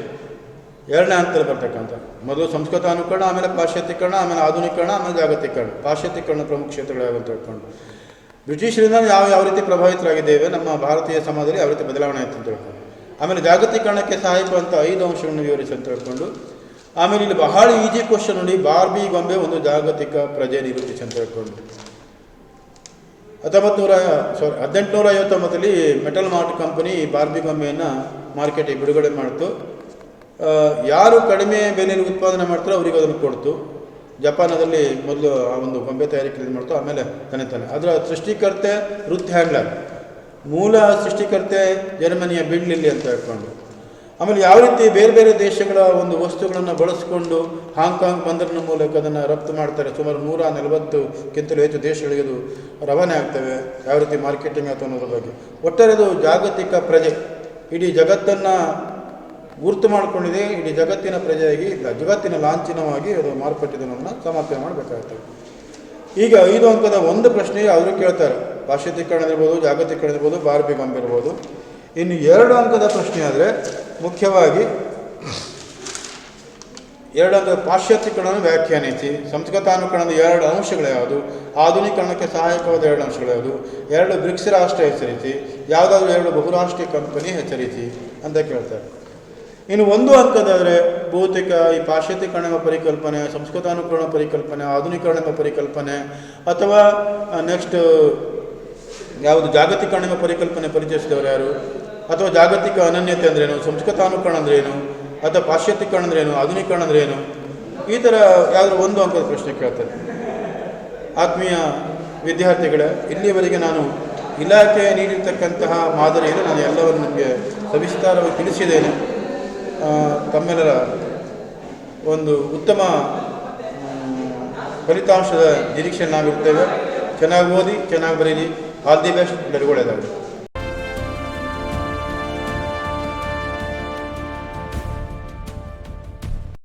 2ನೇ ಹಂತದಲ್ಲಿ ಬರ್ತಕ್ಕಂಥ. ಮೊದಲು ಸಂಸ್ಕೃತಾನುಕರಣ, ಆಮೇಲೆ ಪಾಶ್ಚಾತ್ಯೀಕರಣ, ಆಮೇಲೆ ಆಧುನೀಕರಣ, ಆಮೇಲೆ ಜಾಗತೀಕರಣ. ಪಾಶ್ಚಾತ್ಯೀಕರಣ ಪ್ರಮುಖ ಕ್ಷೇತ್ರಗಳು ಅಂತ ಹೇಳ್ಕೊಂಡು ಬ್ರಿಟಿಷರಿಂದ ಯಾವ ರೀತಿ ಪ್ರಭಾವಿತರಾಗಿದ್ದೇವೆ, ನಮ್ಮ ಭಾರತೀಯ ಸಮಾಜದಲ್ಲಿ ಯಾವ ರೀತಿ ಬದಲಾವಣೆ ಆಯಿತು ಅಂತ ಹೇಳ್ಕೊಂಡು. ಆಮೇಲೆ ಜಾಗತೀಕರಣಕ್ಕೆ ಸಹಾಯಕವಂತ 5 ಅಂಶಗಳನ್ನು ವಿವರಿಸಿ ಅಂತ ಹೇಳ್ಕೊಂಡು. ಆಮೇಲೆ ಇಲ್ಲಿ ಬಹಳ ಈಜಿ ಕ್ವಶನ್ ನೋಡಿ, ಬಾರ್ಬಿ ಗೊಂಬೆ ಒಂದು ಜಾಗತಿಕ ಪ್ರಜೆ ನಿರೂಪಿಸಿ ಅಂತ ಹೇಳ್ಕೊಂಡು. 1859 ಮೆಟಲ್ ಮಾರ್ಟ್ ಕಂಪನಿ ಬಾರ್ಬಿ ಗೊಂಬೆಯನ್ನು ಮಾರ್ಕೆಟಿಗೆ ಬಿಡುಗಡೆ ಮಾಡಿತು. ಯಾರು ಕಡಿಮೆ ಬೆಲೆಯಲ್ಲಿ ಉತ್ಪಾದನೆ ಮಾಡ್ತಾರೋ ಅವರಿಗೆ ಅದನ್ನು ಕೊಡ್ತು. ಜಪಾನದಲ್ಲಿ ಮೊದಲು ಆ ಒಂದು ಗೊಂಬೆ ತಯಾರಿಕೆ ಮಾಡ್ತು, ಆಮೇಲೆ ತಾನೆ ಅದರ ಸೃಷ್ಟಿಕರ್ತೆ ರುತ್ ಹ್ಯಾಂಡ್ಲರ್, ಮೂಲ ಸೃಷ್ಟಿಕರ್ತೆ ಜರ್ಮನಿಯ ಬಿಡ್ಲಿಲ್ಲಿ ಅಂತ ಹೇಳ್ಕೊಂಡು. ಆಮೇಲೆ ಯಾವ ರೀತಿ ಬೇರೆ ಬೇರೆ ದೇಶಗಳ ಒಂದು ವಸ್ತುಗಳನ್ನು ಬಳಸಿಕೊಂಡು ಹಾಂಗ್ಕಾಂಗ್ ಬಂದರಿನ ಮೂಲಕ ಅದನ್ನು ರಫ್ತು ಮಾಡ್ತಾರೆ. ಸುಮಾರು 140ಕ್ಕಿಂತಲೂ ಹೆಚ್ಚು ದೇಶಗಳಿಗೆ ಅದು ರವಾನೆ ಆಗ್ತವೆ. ಯಾವ ರೀತಿ ಮಾರ್ಕೆಟಿಂಗ್ ಅಥವಾ ಅನ್ನೋದ್ರ ಬಗ್ಗೆ ಒಟ್ಟಾರೆ ಅದು ಜಾಗತಿಕ ಪ್ರಜೆ, ಇಡೀ ಜಗತ್ತನ್ನು ಗುರುತು ಮಾಡಿಕೊಂಡಿದೆ. ಇಡೀ ಜಗತ್ತಿನ ಪ್ರಜೆಯಾಗಿ ಜಗತ್ತಿನ ಲಾಂಛನವಾಗಿ ಅದು ಮಾರ್ಪಟ್ಟಿದ್ದನ್ನು ಸಮರ್ಥನೆ ಮಾಡಬೇಕಾಗ್ತದೆ. ಈಗ 5 ಅಂಕದ 1 ಪ್ರಶ್ನೆ ಅವರು ಕೇಳ್ತಾರೆ. ಪಾಶ್ಚಾತ್ಯೀಕರಣ ಇರ್ಬೋದು, ಜಾಗತೀಕರಣ ಇರ್ಬೋದು, ಬಾರ್ಬಿ ಗೊಂಬೆ ಇರ್ಬೋದು. ಇನ್ನು 2 ಅಂಕದ ಪ್ರಶ್ನೆ ಆದರೆ ಮುಖ್ಯವಾಗಿ 2 ಅಂಕದ ಪಾಶ್ಚಾತ್ಯೀಕರಣವನ್ನು ವ್ಯಾಖ್ಯಾನಿಸಿ. ಸಂಸ್ಕೃತಾನುಕರಣದ 2 ಅಂಶಗಳು ಯಾವುದು, ಆಧುನೀಕರಣಕ್ಕೆ ಸಹಾಯಕವಾದ 2 ಅಂಶಗಳು ಯಾವುದು, 2 ಬ್ರಿಕ್ಸ್ ರಾಷ್ಟ್ರ ಹೆಸರಿಸಿ, ಯಾವುದಾದ್ರೂ 2 ಬಹುರಾಷ್ಟ್ರೀಯ ಕಂಪನಿ ಹೆಸರಿಸಿ ಅಂತ ಕೇಳ್ತಾರೆ. ಇನ್ನು 1 ಅಂಕದಾದರೆ ಬಹುತೇಕ ಈ ಪಾಶ್ಚಾತ್ಯೀಕರಣ ಎಂಬ ಪರಿಕಲ್ಪನೆ, ಸಂಸ್ಕೃತಾನುಕರಣ ಪರಿಕಲ್ಪನೆ, ಆಧುನೀಕರಣ ಎಂಬ ಪರಿಕಲ್ಪನೆ, ಅಥವಾ ನೆಕ್ಸ್ಟ್ ಯಾವುದು ಜಾಗತೀಕರಣ ಎಂಬ ಪರಿಕಲ್ಪನೆ ಪರಿಚಯಿಸಿದವರು ಯಾರು, ಅಥವಾ ಜಾಗತಿಕ ಅನನ್ಯತೆ ಅಂದ್ರೇನು, ಸಂಸ್ಕೃತಾನುಕರಣ ಅಂದ್ರೇನು, ಅಥವಾ ಪಾಶ್ಚಾತ್ಯೀಕರಣ ಅಂದ್ರೇನು, ಆಧುನೀಕರಣ ಅಂದ್ರೇನು, ಈ ಥರ ಯಾವುದಾದ್ರು 1 ಅಂಕದ ಪ್ರಶ್ನೆ ಕೇಳ್ತಾರೆ. ಆತ್ಮೀಯ ವಿದ್ಯಾರ್ಥಿಗಳೇ, ಇಲ್ಲಿಯವರೆಗೆ ನಾನು ಇಲಾಖೆ ನೀಡಿರ್ತಕ್ಕಂತಹ ಮಾದರಿಯನ್ನು ನಾನು ಎಲ್ಲವನ್ನು ನಿಮಗೆ ಸವಿಸ್ತಾರವಾಗಿ ತಿಳಿಸಿದ್ದೇನೆ. ತಮ್ಮೆಲ್ಲರ ಒಂದು ಉತ್ತಮ ಫಲಿತಾಂಶದ ನಿರೀಕ್ಷೆ ನಾವಿರ್ತೇವೆ. ಚೆನ್ನಾಗಿ ಓದಿ, ಚೆನ್ನಾಗಿ ಬರೀರಿ. All the best. ಎಲ್ಲರಿಗೂ ಒಳ್ಳೆಯದಾಗಲಿ.